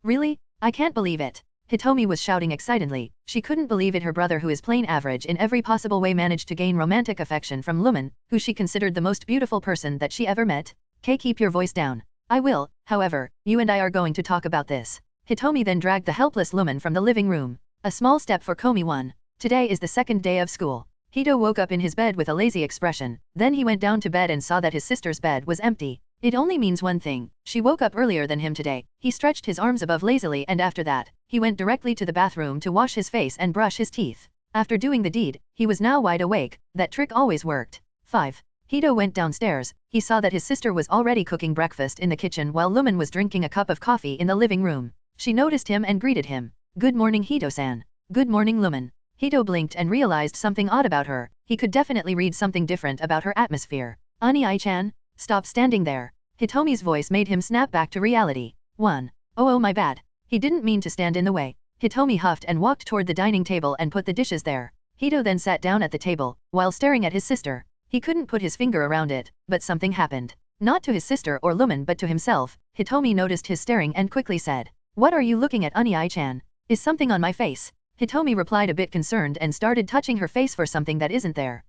really? I can't believe it." Hitomi was shouting excitedly. She couldn't believe it. Her brother, who is plain average in every possible way, managed to gain romantic affection from Lumen, who she considered the most beautiful person that she ever met. Keep your voice down." "I will, however, you and I are going to talk about this." Hitomi then dragged the helpless Lumen from the living room. A small step for Komi 1. Today is the second day of school. Hito woke up in his bed with a lazy expression, then he went down to bed and saw that his sister's bed was empty. It only means one thing: she woke up earlier than him today. He stretched his arms above lazily and after that, he went directly to the bathroom to wash his face and brush his teeth. After doing the deed, he was now wide awake. That trick always worked. 5. Hito went downstairs. He saw that his sister was already cooking breakfast in the kitchen while Lumen was drinking a cup of coffee in the living room. She noticed him and greeted him. "Good morning, Hito-san." "Good morning, Lumen." Hito blinked and realized something odd about her. He could definitely read something different about her atmosphere. "Ani-chan, stop standing there." Hitomi's voice made him snap back to reality. 1. Oh, my bad. He didn't mean to stand in the way. Hitomi huffed and walked toward the dining table and put the dishes there. Hito then sat down at the table, while staring at his sister. He couldn't put his finger around it, but something happened. Not to his sister or Lumen but to himself. Hitomi noticed his staring and quickly said, "What are you looking at, Ani-chan? Is something on my face?" Hitomi replied a bit concerned and started touching her face for something that isn't there.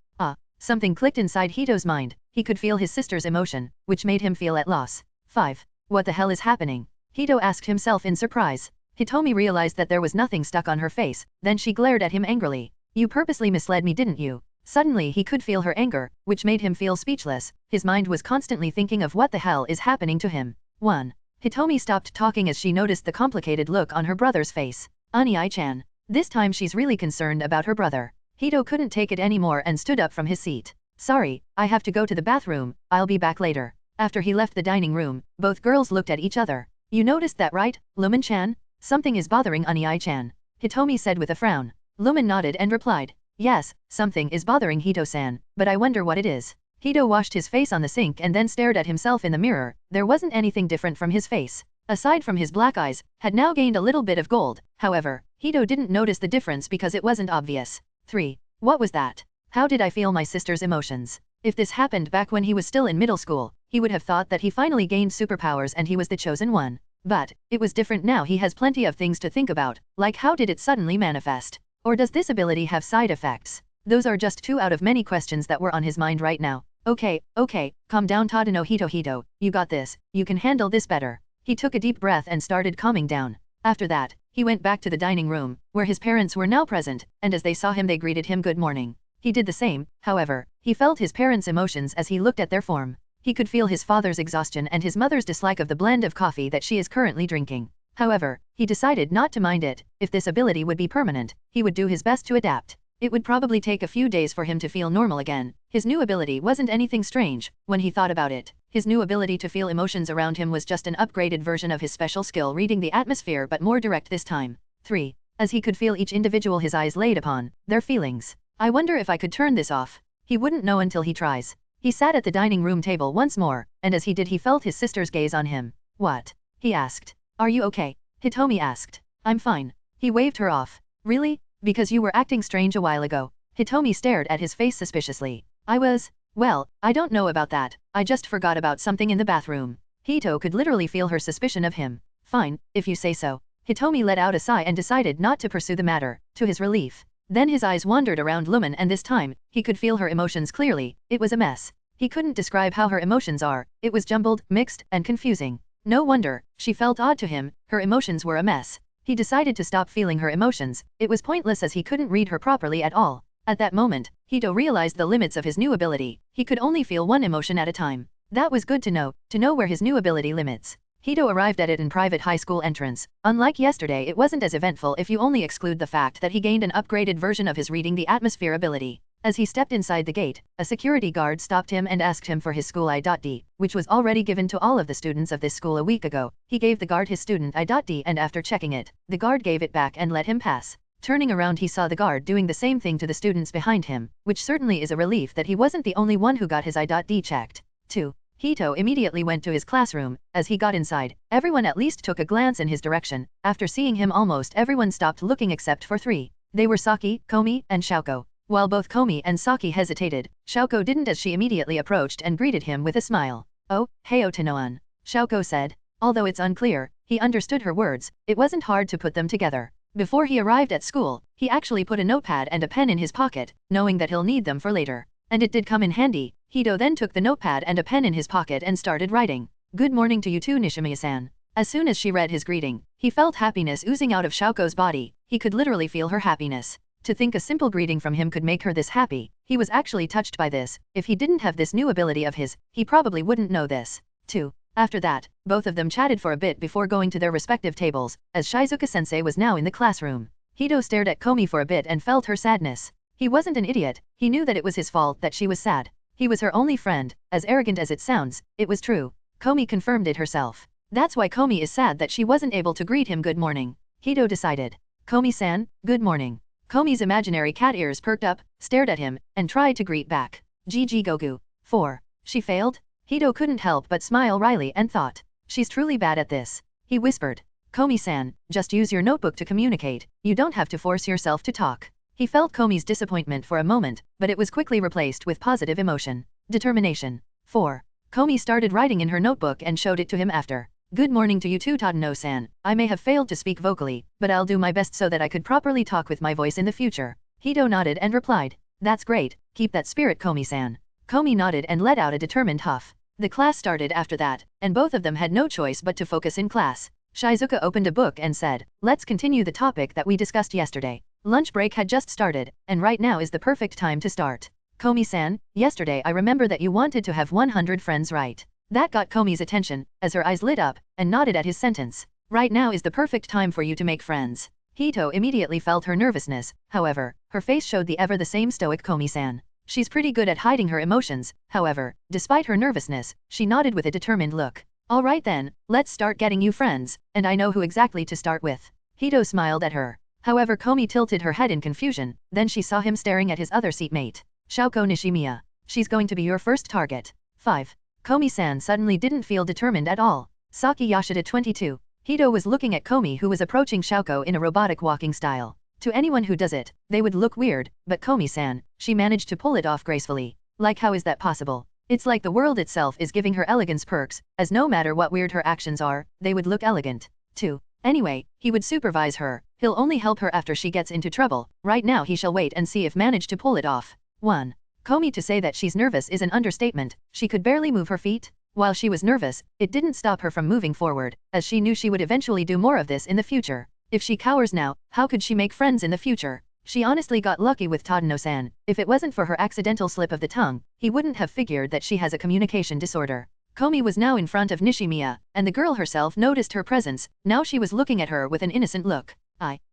Something clicked inside Hito's mind. He could feel his sister's emotion, which made him feel at loss. 5. What the hell is happening? Hito asked himself in surprise. Hitomi realized that there was nothing stuck on her face, then she glared at him angrily. "You purposely misled me, didn't you?" Suddenly he could feel her anger, which made him feel speechless. His mind was constantly thinking of what the hell is happening to him. 1. Hitomi stopped talking as she noticed the complicated look on her brother's face. Ani-chan. This time she's really concerned about her brother. Hito couldn't take it anymore and stood up from his seat. "Sorry, I have to go to the bathroom, I'll be back later." After he left the dining room, both girls looked at each other. You noticed that, right, Lumen-chan? Something is bothering Unai-chan, Hitomi said with a frown. Lumen nodded and replied, yes, something is bothering Hito-san, but I wonder what it is. Hito washed his face on the sink and then stared at himself in the mirror. There wasn't anything different from his face. Aside from his black eyes, had now gained a little bit of gold. However, Hito didn't notice the difference because it wasn't obvious. 3. What was that? How did I feel my sister's emotions? If this happened back when he was still in middle school, he would have thought that he finally gained superpowers and he was the chosen one. But, it was different now. He has plenty of things to think about, like how did it suddenly manifest? Or does this ability have side effects? Those are just 2 out of many questions that were on his mind right now. Okay, calm down Tadano Hitohito, you got this, you can handle this better. He took a deep breath and started calming down. After that, he went back to the dining room, where his parents were now present, and as they saw him they greeted him good morning. He did the same, however, he felt his parents' emotions as he looked at their form. He could feel his father's exhaustion and his mother's dislike of the blend of coffee that she is currently drinking. However, he decided not to mind it. If this ability would be permanent, he would do his best to adapt. It would probably take a few days for him to feel normal again. His new ability wasn't anything strange, when he thought about it. His new ability to feel emotions around him was just an upgraded version of his special skill reading the atmosphere but more direct this time. 3. As he could feel each individual his eyes laid upon, their feelings. I wonder if I could turn this off. He wouldn't know until he tries. He sat at the dining room table once more, and as he did he felt his sister's gaze on him. What? He asked. Are you okay? Hitomi asked. I'm fine. He waved her off. Really? Because you were acting strange a while ago. Hitomi stared at his face suspiciously. I was, well, I don't know about that, I just forgot about something in the bathroom. Hito could literally feel her suspicion of him. Fine, if you say so. Hitomi let out a sigh and decided not to pursue the matter, to his relief. Then his eyes wandered around Lumen and this time, he could feel her emotions clearly. It was a mess. He couldn't describe how her emotions are, it was jumbled, mixed, and confusing. No wonder, she felt odd to him, her emotions were a mess. He decided to stop feeling her emotions, it was pointless as he couldn't read her properly at all. At that moment, Hito realized the limits of his new ability, he could only feel one emotion at a time. That was good to know where his new ability limits. Hito arrived at it in private high school entrance. Unlike yesterday, it wasn't as eventful if you only exclude the fact that he gained an upgraded version of his reading the atmosphere ability. As he stepped inside the gate, a security guard stopped him and asked him for his school ID, which was already given to all of the students of this school a week ago. He gave the guard his student ID and after checking it, the guard gave it back and let him pass. Turning around he saw the guard doing the same thing to the students behind him, which certainly is a relief that he wasn't the only one who got his ID checked. 2. Hito immediately went to his classroom. As he got inside, everyone at least took a glance in his direction. After seeing him almost everyone stopped looking except for 3. They were Saki, Komi, and Shaoko. While both Komi and Saki hesitated, Shaoko didn't as she immediately approached and greeted him with a smile. Oh, heyo Tanoan, Shaoko said. Although it's unclear, he understood her words, it wasn't hard to put them together. Before he arrived at school, he actually put a notepad and a pen in his pocket, knowing that he'll need them for later. And it did come in handy. Hito then took the notepad and a pen in his pocket and started writing. Good morning to you too, Nishimiya-san. As soon as she read his greeting, he felt happiness oozing out of Shaoko's body. He could literally feel her happiness. To think a simple greeting from him could make her this happy, he was actually touched by this. If he didn't have this new ability of his, he probably wouldn't know this. 2. After that, both of them chatted for a bit before going to their respective tables, as Shizuka-sensei was now in the classroom. Hito stared at Komi for a bit and felt her sadness. He wasn't an idiot, he knew that it was his fault that she was sad. He was her only friend, as arrogant as it sounds, it was true. Komi confirmed it herself. That's why Komi is sad that she wasn't able to greet him good morning. Hito decided. Komi-san, good morning. Komi's imaginary cat ears perked up, stared at him, and tried to greet back. GG Gogu. 4. She failed? Hito couldn't help but smile wryly and thought. She's truly bad at this. He whispered. Komi-san, just use your notebook to communicate, you don't have to force yourself to talk. He felt Komi's disappointment for a moment, but it was quickly replaced with positive emotion. Determination. 4. Komi started writing in her notebook and showed it to him after. Good morning to you too, Tadano-san. I may have failed to speak vocally, but I'll do my best so that I could properly talk with my voice in the future. Hito nodded and replied. That's great, keep that spirit, Komi-san. Komi nodded and let out a determined huff. The class started after that, and both of them had no choice but to focus in class. Shizuka opened a book and said, let's continue the topic that we discussed yesterday. Lunch break had just started, and right now is the perfect time to start. Komi-san, yesterday I remember that you wanted to have 100 friends, right? That got Komi's attention, as her eyes lit up, and nodded at his sentence. Right now is the perfect time for you to make friends. Hito immediately felt her nervousness, however, her face showed the ever the same stoic Komi-san. She's pretty good at hiding her emotions, however, despite her nervousness, she nodded with a determined look. Alright then, let's start getting you friends, and I know who exactly to start with. Hito smiled at her. However, Komi tilted her head in confusion, then she saw him staring at his other seatmate. Shaoko Nishimiya. She's going to be your first target. 5. Komi-san suddenly didn't feel determined at all. Saki Yoshida 22. Hito was looking at Komi, who was approaching Shaoko in a robotic walking style. To anyone who does it, they would look weird, but Komi-san, she managed to pull it off gracefully. Like, how is that possible? It's like the world itself is giving her elegance perks, as no matter what weird her actions are, they would look elegant. 2. Anyway, he would supervise her, he'll only help her after she gets into trouble, right now he shall wait and see if manage to pull it off. 1. Komi, to say that she's nervous is an understatement, she could barely move her feet. While she was nervous, it didn't stop her from moving forward, as she knew she would eventually do more of this in the future. If she cowers now, how could she make friends in the future? She honestly got lucky with Tadano-san. If it wasn't for her accidental slip of the tongue, he wouldn't have figured that she has a communication disorder. Komi was now in front of Nishimiya, and the girl herself noticed her presence. Now she was looking at her with an innocent look.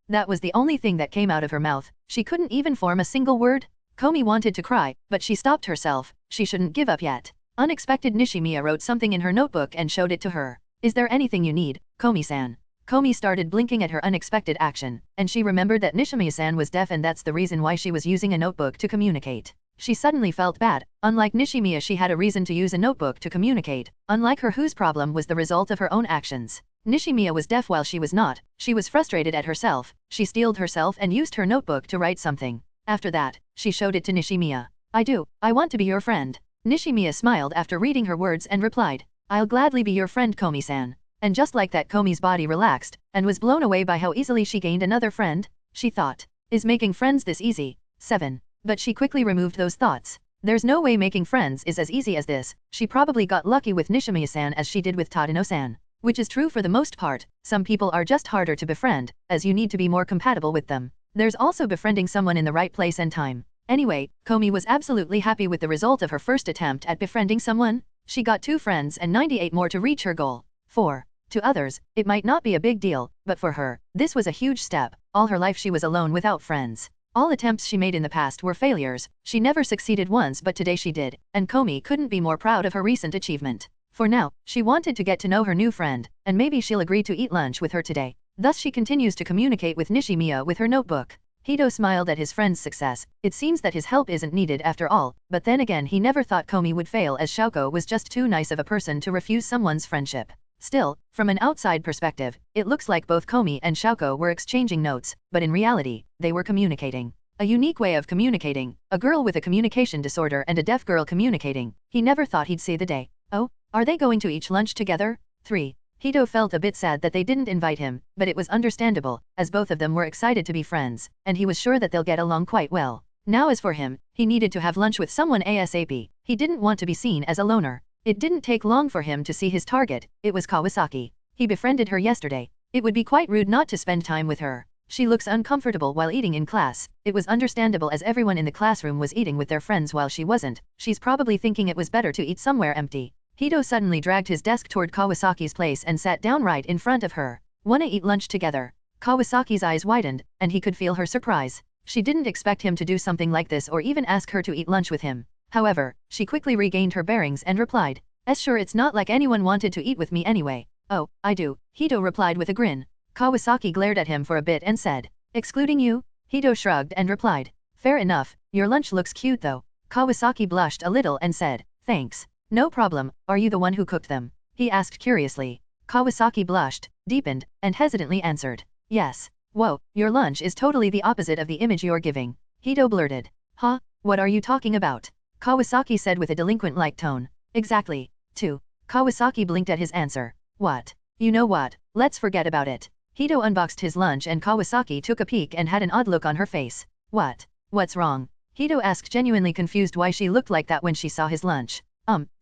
That was the only thing that came out of her mouth. She couldn't even form a single word. Komi wanted to cry, but she stopped herself. She shouldn't give up yet. Unexpected, Nishimiya wrote something in her notebook and showed it to her. Is there anything you need, Komi-san? Komi started blinking at her unexpected action, and she remembered that Nishimiya-san was deaf, and that's the reason why she was using a notebook to communicate. She suddenly felt bad. Unlike Nishimiya, she had a reason to use a notebook to communicate, unlike her, whose problem was the result of her own actions. Nishimiya was deaf while she was not. She was frustrated at herself. She steeled herself and used her notebook to write something. After that, she showed it to Nishimiya. I want to be your friend. Nishimiya smiled after reading her words and replied, I'll gladly be your friend, Komi-san. And just like that, Komi's body relaxed, and was blown away by how easily she gained another friend. She thought, is making friends this easy? 7. But she quickly removed those thoughts. There's no way making friends is as easy as this. She probably got lucky with Nishimiya-san as she did with Tadano-san. Which is true for the most part. Some people are just harder to befriend, as you need to be more compatible with them. There's also befriending someone in the right place and time. Anyway, Komi was absolutely happy with the result of her first attempt at befriending someone. She got 2 friends and 98 more to reach her goal. 4. To others, it might not be a big deal, but for her, this was a huge step. All her life she was alone without friends. All attempts she made in the past were failures. She never succeeded once, but today she did, and Komi couldn't be more proud of her recent achievement. For now, she wanted to get to know her new friend, and maybe she'll agree to eat lunch with her today. Thus she continues to communicate with Nishimiya with her notebook. Hito smiled at his friend's success. It seems that his help isn't needed after all, but then again he never thought Komi would fail, as Shaoko was just too nice of a person to refuse someone's friendship. Still, from an outside perspective, it looks like both Komi and Shaoko were exchanging notes, but in reality, they were communicating. A unique way of communicating, a girl with a communication disorder and a deaf girl communicating. He never thought he'd see the day. Oh, are they going to eat lunch together? 3. Hito felt a bit sad that they didn't invite him, but it was understandable, as both of them were excited to be friends, and he was sure that they'll get along quite well. Now as for him, he needed to have lunch with someone ASAP. He didn't want to be seen as a loner. It didn't take long for him to see his target. It was Kawasaki. He befriended her yesterday. It would be quite rude not to spend time with her. She looks uncomfortable while eating in class. It was understandable, as everyone in the classroom was eating with their friends while she wasn't. She's probably thinking it was better to eat somewhere empty. Hito suddenly dragged his desk toward Kawasaki's place and sat down right in front of her. Wanna eat lunch together? Kawasaki's eyes widened, and he could feel her surprise. She didn't expect him to do something like this or even ask her to eat lunch with him. However, she quickly regained her bearings and replied, sure, it's not like anyone wanted to eat with me anyway. Oh, I do, Hito replied with a grin. Kawasaki glared at him for a bit and said, excluding you? Hito shrugged and replied, fair enough, your lunch looks cute though. Kawasaki blushed a little and said, thanks. No problem, are you the one who cooked them? He asked curiously. Kawasaki blushed, deepened, and hesitantly answered, yes. Whoa, your lunch is totally the opposite of the image you're giving. Hito blurted. Huh? What are you talking about? Kawasaki said with a delinquent-like tone. Exactly. 2. Kawasaki blinked at his answer. What? You know what, let's forget about it. Hito unboxed his lunch and Kawasaki took a peek and had an odd look on her face. What? What's wrong? Hito asked, genuinely confused why she looked like that when she saw his lunch.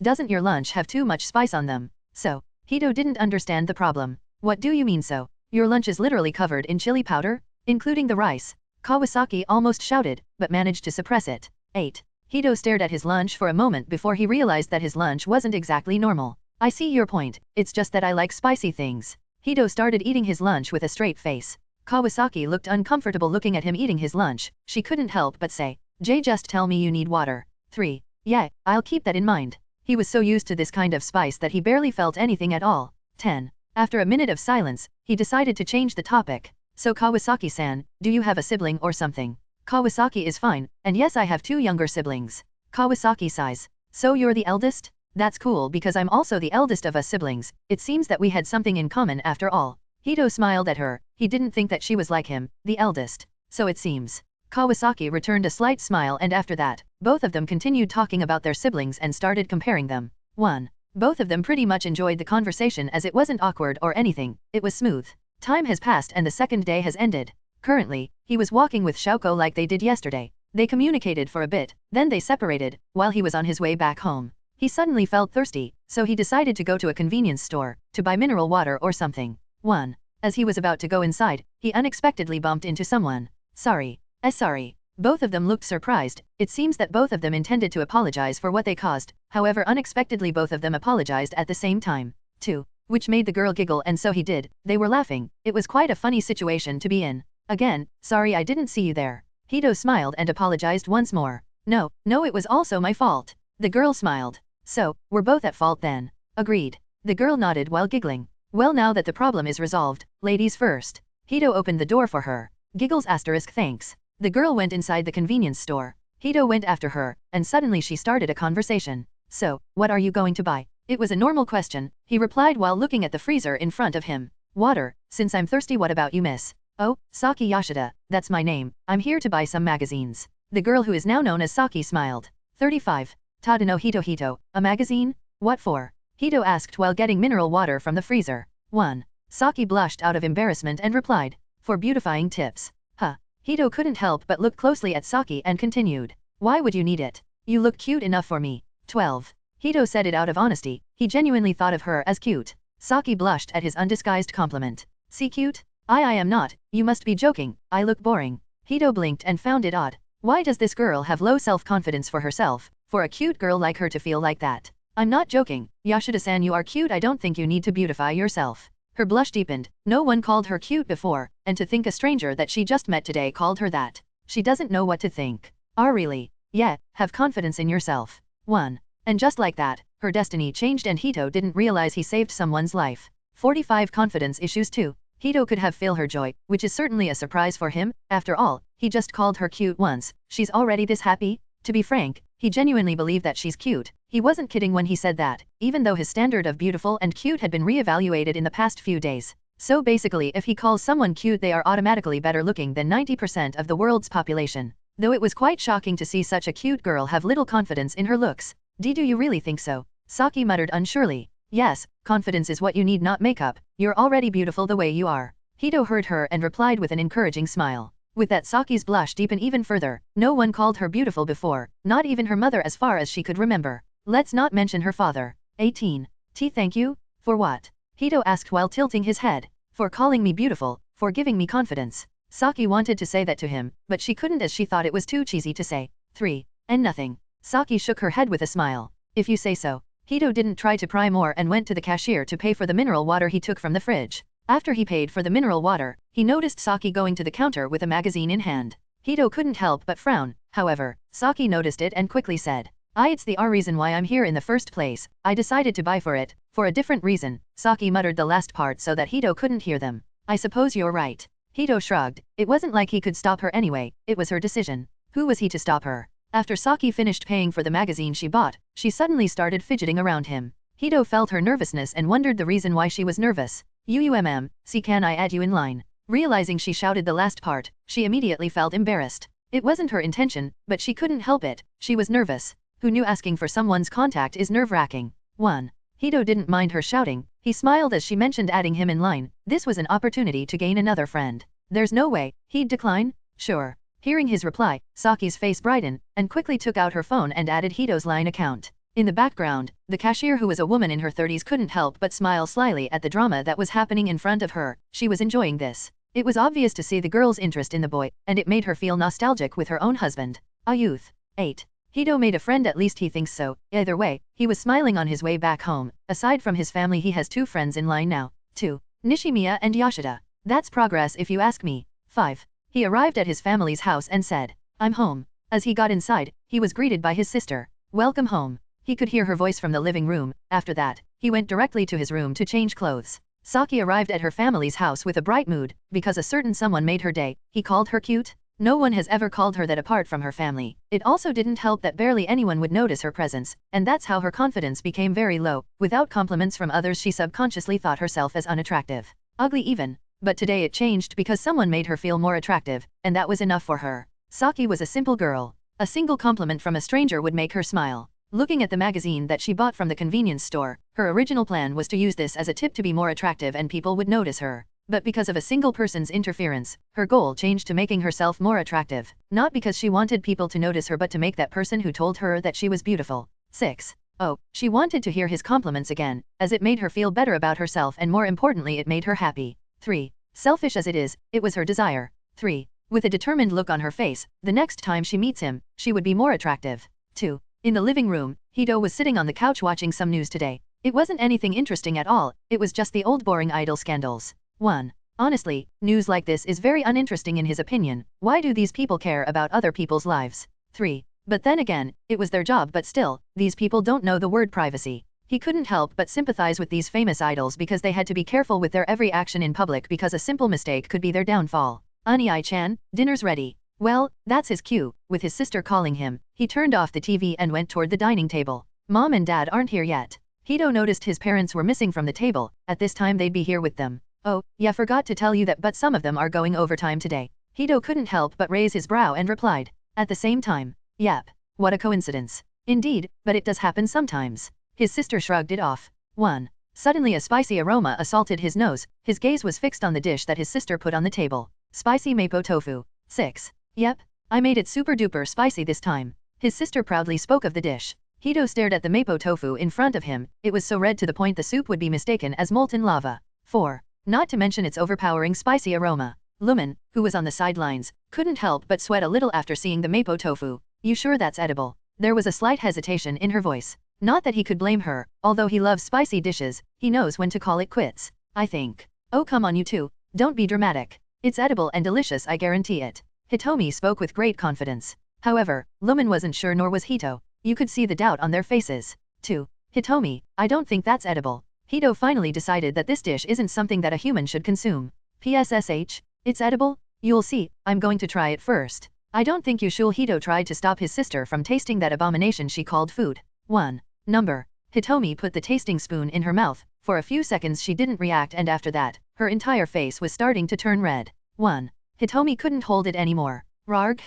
Doesn't your lunch have too much spice on them? So, Hito didn't understand the problem. What do you mean so? Your lunch is literally covered in chili powder, including the rice. Kawasaki almost shouted, but managed to suppress it. 8. Hito stared at his lunch for a moment before he realized that his lunch wasn't exactly normal. I see your point, it's just that I like spicy things. Hito started eating his lunch with a straight face. Kawasaki looked uncomfortable looking at him eating his lunch. She couldn't help but say, Jay, just tell me you need water. 3. Yeah, I'll keep that in mind. He was so used to this kind of spice that he barely felt anything at all. 10. After a minute of silence, he decided to change the topic. So Kawasaki-san, do you have a sibling or something? Kawasaki is fine, and yes, I have 2 younger siblings. Kawasaki sighs. So you're the eldest? That's cool because I'm also the eldest of us siblings. It seems that we had something in common after all. Hito smiled at her. He didn't think that she was like him, the eldest. So it seems. Kawasaki returned a slight smile, and after that, both of them continued talking about their siblings and started comparing them. 1. Both of them pretty much enjoyed the conversation as it wasn't awkward or anything, it was smooth. Time has passed and the second day has ended. Currently, he was walking with Shaoko like they did yesterday. They communicated for a bit, then they separated, while he was on his way back home. He suddenly felt thirsty, so he decided to go to a convenience store, to buy mineral water or something. 1. As he was about to go inside, he unexpectedly bumped into someone. Sorry. Sorry. Both of them looked surprised. It seems that both of them intended to apologize for what they caused, however unexpectedly both of them apologized at the same time. 2. Which made the girl giggle, and so he did. They were laughing. It was quite a funny situation to be in. Again, sorry I didn't see you there. Hito smiled and apologized once more. No, it was also my fault. The girl smiled. So, we're both at fault then. Agreed. The girl nodded while giggling. Well, now that the problem is resolved, ladies first. Hito opened the door for her. Giggles *, thanks. The girl went inside the convenience store. Hito went after her, and suddenly she started a conversation. So, what are you going to buy? It was a normal question, he replied while looking at the freezer in front of him. Water, since I'm thirsty. What about you, miss? Oh, Saki Yoshida, that's my name. I'm here to buy some magazines. The girl who is now known as Saki smiled. 35. Tadano Hitohito, a magazine? What for? Hito asked while getting mineral water from the freezer. 1. Saki blushed out of embarrassment and replied. For beautifying tips. Huh. Hito couldn't help but look closely at Saki and continued. Why would you need it? You look cute enough for me. 12. Hito said it out of honesty. He genuinely thought of her as cute. Saki blushed at his undisguised compliment. See, cute? I am not. You must be joking. I look boring. Hito blinked and found it odd. Why does this girl have low self-confidence for herself, for a cute girl like her to feel like that? I'm not joking. Yoshida-san, you are cute. I don't think you need to beautify yourself. Her blush deepened. No one called her cute before, and to think a stranger that she just met today called her that. She doesn't know what to think. Really? Yeah, have confidence in yourself. 1. And just like that, her destiny changed and Hito didn't realize he saved someone's life. 45. Confidence issues 2. Hito could have feel her joy, which is certainly a surprise for him. After all, he just called her cute once. She's already this happy? To be frank, he genuinely believed that she's cute. He wasn't kidding when he said that, even though his standard of beautiful and cute had been re-evaluated in the past few days. So basically, if he calls someone cute, they are automatically better looking than 90% of the world's population. Though it was quite shocking to see such a cute girl have little confidence in her looks. Do you really think so? Saki muttered unsurely. Yes, confidence is what you need, not makeup. You're already beautiful the way you are. Hito heard her and replied with an encouraging smile. With that, Saki's blush deepened even further. No one called her beautiful before, not even her mother as far as she could remember. Let's not mention her father. 18. Thank you? For what? Hito asked while tilting his head. For calling me beautiful, for giving me confidence. Saki wanted to say that to him, but she couldn't as she thought it was too cheesy to say. 3. And nothing. Saki shook her head with a smile. If you say so. Hito didn't try to pry more and went to the cashier to pay for the mineral water he took from the fridge. After he paid for the mineral water, he noticed Saki going to the counter with a magazine in hand. Hito couldn't help but frown. However, Saki noticed it and quickly said, it's the reason why I'm here in the first place. I decided to buy for it, for a different reason. Saki muttered the last part so that Hito couldn't hear them. I suppose you're right. Hito shrugged. It wasn't like he could stop her anyway, it was her decision. Who was he to stop her? After Saki finished paying for the magazine she bought, she suddenly started fidgeting around him. Hito felt her nervousness and wondered the reason why she was nervous. See, can I add you in line? Realizing she shouted the last part, she immediately felt embarrassed. It wasn't her intention, but she couldn't help it. She was nervous. Who knew asking for someone's contact is nerve-wracking? 1. Hito didn't mind her shouting. He smiled as she mentioned adding him in line. This was an opportunity to gain another friend. There's no way he'd decline? Sure. Hearing his reply, Saki's face brightened, and quickly took out her phone and added Hito's line account. In the background, the cashier, who was a woman in her 30s, couldn't help but smile slyly at the drama that was happening in front of her. She was enjoying this. It was obvious to see the girl's interest in the boy, and it made her feel nostalgic with her own husband. A youth. 8. Hito made a friend, at least he thinks so. Either way, he was smiling on his way back home. Aside from his family, he has 2 friends in line now. 2. Nishimiya and Yoshida. That's progress if you ask me. 5. He arrived at his family's house and said, I'm home. As he got inside, he was greeted by his sister. Welcome home. He could hear her voice from the living room. After that, he went directly to his room to change clothes. Saki arrived at her family's house with a bright mood, because a certain someone made her day. He called her cute. No one has ever called her that apart from her family. It also didn't help that barely anyone would notice her presence, and that's how her confidence became very low. Without compliments from others, she subconsciously thought herself as unattractive. Ugly even. But today it changed because someone made her feel more attractive, and that was enough for her. Saki was a simple girl. A single compliment from a stranger would make her smile. Looking at the magazine that she bought from the convenience store, her original plan was to use this as a tip to be more attractive and people would notice her. But because of a single person's interference, her goal changed to making herself more attractive. Not because she wanted people to notice her but to make that person who told her that she was beautiful. 6. Oh, she wanted to hear his compliments again, as it made her feel better about herself and more importantly it made her happy. 3. Selfish as it is, it was her desire. 3. With a determined look on her face, the next time she meets him, she would be more attractive. 2. In the living room, Hito was sitting on the couch watching some news today. It wasn't anything interesting at all, it was just the old boring idol scandals. 1. Honestly, news like this is very uninteresting in his opinion. Why do these people care about other people's lives? 3. But then again, it was their job but still, these people don't know the word privacy. He couldn't help but sympathize with these famous idols because they had to be careful with their every action in public because a simple mistake could be their downfall. Ani-chan, dinner's ready. Well, that's his cue. With his sister calling him, he turned off the TV and went toward the dining table. Mom and Dad aren't here yet. Hito noticed his parents were missing from the table. At this time they'd be here with them. Oh, yeah, forgot to tell you that, but some of them are going overtime today. Hito couldn't help but raise his brow and replied. At the same time. Yep. What a coincidence. Indeed, but it does happen sometimes. His sister shrugged it off. 1. Suddenly a spicy aroma assaulted his nose. His gaze was fixed on the dish that his sister put on the table. Spicy mapo tofu. 6. Yep. I made it super duper spicy this time. His sister proudly spoke of the dish. Hito stared at the mapo tofu in front of him. It was so red to the point the soup would be mistaken as molten lava. 4. Not to mention its overpowering spicy aroma. Lumen, who was on the sidelines, couldn't help but sweat a little after seeing the mapo tofu. You sure that's edible? There was a slight hesitation in her voice. Not that he could blame her, although he loves spicy dishes, he knows when to call it quits. I think. Oh come on you two, don't be dramatic. It's edible and delicious, I guarantee it. Hitomi spoke with great confidence. However, Lumen wasn't sure, nor was Hito. You could see the doubt on their faces. 2. Hitomi, I don't think that's edible. Hito finally decided that this dish isn't something that a human should consume. PSSH, it's edible? You'll see, I'm going to try it first. I don't think you should. Hito tried to stop his sister from tasting that abomination she called food. 1. Number. Hitomi put the tasting spoon in her mouth. For a few seconds she didn't react, and after that, her entire face was starting to turn red. 1. Hitomi couldn't hold it anymore. Rarg.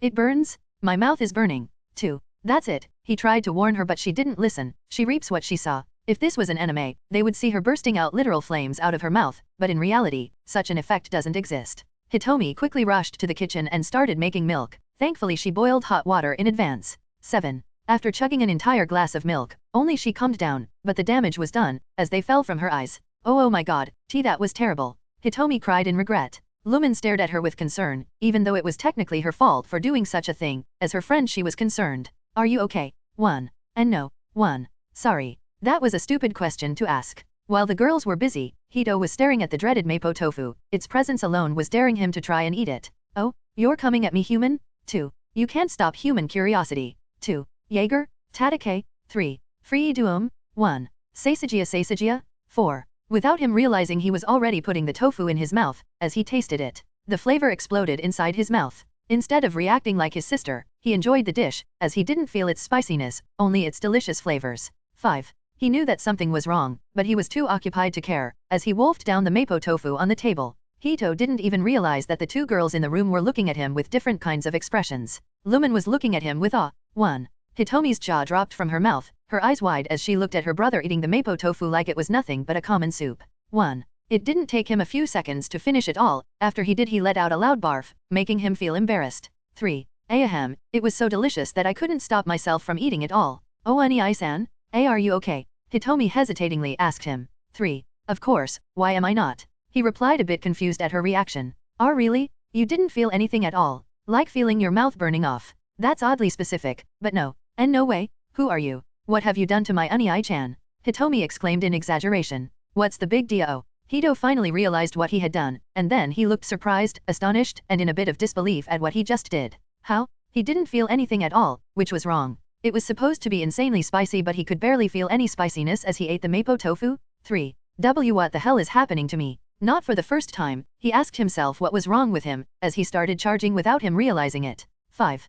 It burns? My mouth is burning. 2. That's it. He tried to warn her but she didn't listen. She reaps what she saw. If this was an anime, they would see her bursting out literal flames out of her mouth, but in reality, such an effect doesn't exist. Hitomi quickly rushed to the kitchen and started making milk. Thankfully she boiled hot water in advance. 7. After chugging an entire glass of milk, only she calmed down, but the damage was done, as they fell from her eyes. Oh my god, that was terrible. Hitomi cried in regret. Lumen stared at her with concern, even though it was technically her fault for doing such a thing. As her friend she was concerned. Are you okay? 1. And no. 1. Sorry. That was a stupid question to ask. While the girls were busy, Hito was staring at the dreaded mapo tofu. Its presence alone was daring him to try and eat it. Oh, you're coming at me, human? 2. You can't stop human curiosity. 2. Jaeger, Tadake. 3. Free duum. 1. Seisagia. 4. Without him realizing, he was already putting the tofu in his mouth. As he tasted it, the flavor exploded inside his mouth. Instead of reacting like his sister, he enjoyed the dish, as he didn't feel its spiciness, only its delicious flavors. 5. He knew that something was wrong, but he was too occupied to care. As he wolfed down the mapo tofu on the table, Hito didn't even realize that the two girls in the room were looking at him with different kinds of expressions. Lumen was looking at him with awe. 1. Hitomi's jaw dropped from her mouth, her eyes wide as she looked at her brother eating the mapo tofu like it was nothing but a common soup. 1. It didn't take him a few seconds to finish it all. After he did, he let out a loud barf, making him feel embarrassed. 3. Ahem, it was so delicious that I couldn't stop myself from eating it all. Oh Ani-san? Are you okay? Hitomi hesitatingly asked him. 3. Of course, why am I not? He replied, a bit confused at her reaction. Oh really? You didn't feel anything at all? Like feeling your mouth burning off? That's oddly specific, but no. And no way. Who are you? What have you done to my Ani-chan? Hitomi exclaimed in exaggeration. What's the big deal? Hito finally realized what he had done, and then he looked surprised, astonished, and in a bit of disbelief at what he just did. How? He didn't feel anything at all, which was wrong. It was supposed to be insanely spicy, but he could barely feel any spiciness as he ate the mapo tofu. 3. What the hell is happening to me? Not for the first time, he asked himself what was wrong with him, as he started charging without him realizing it. 5.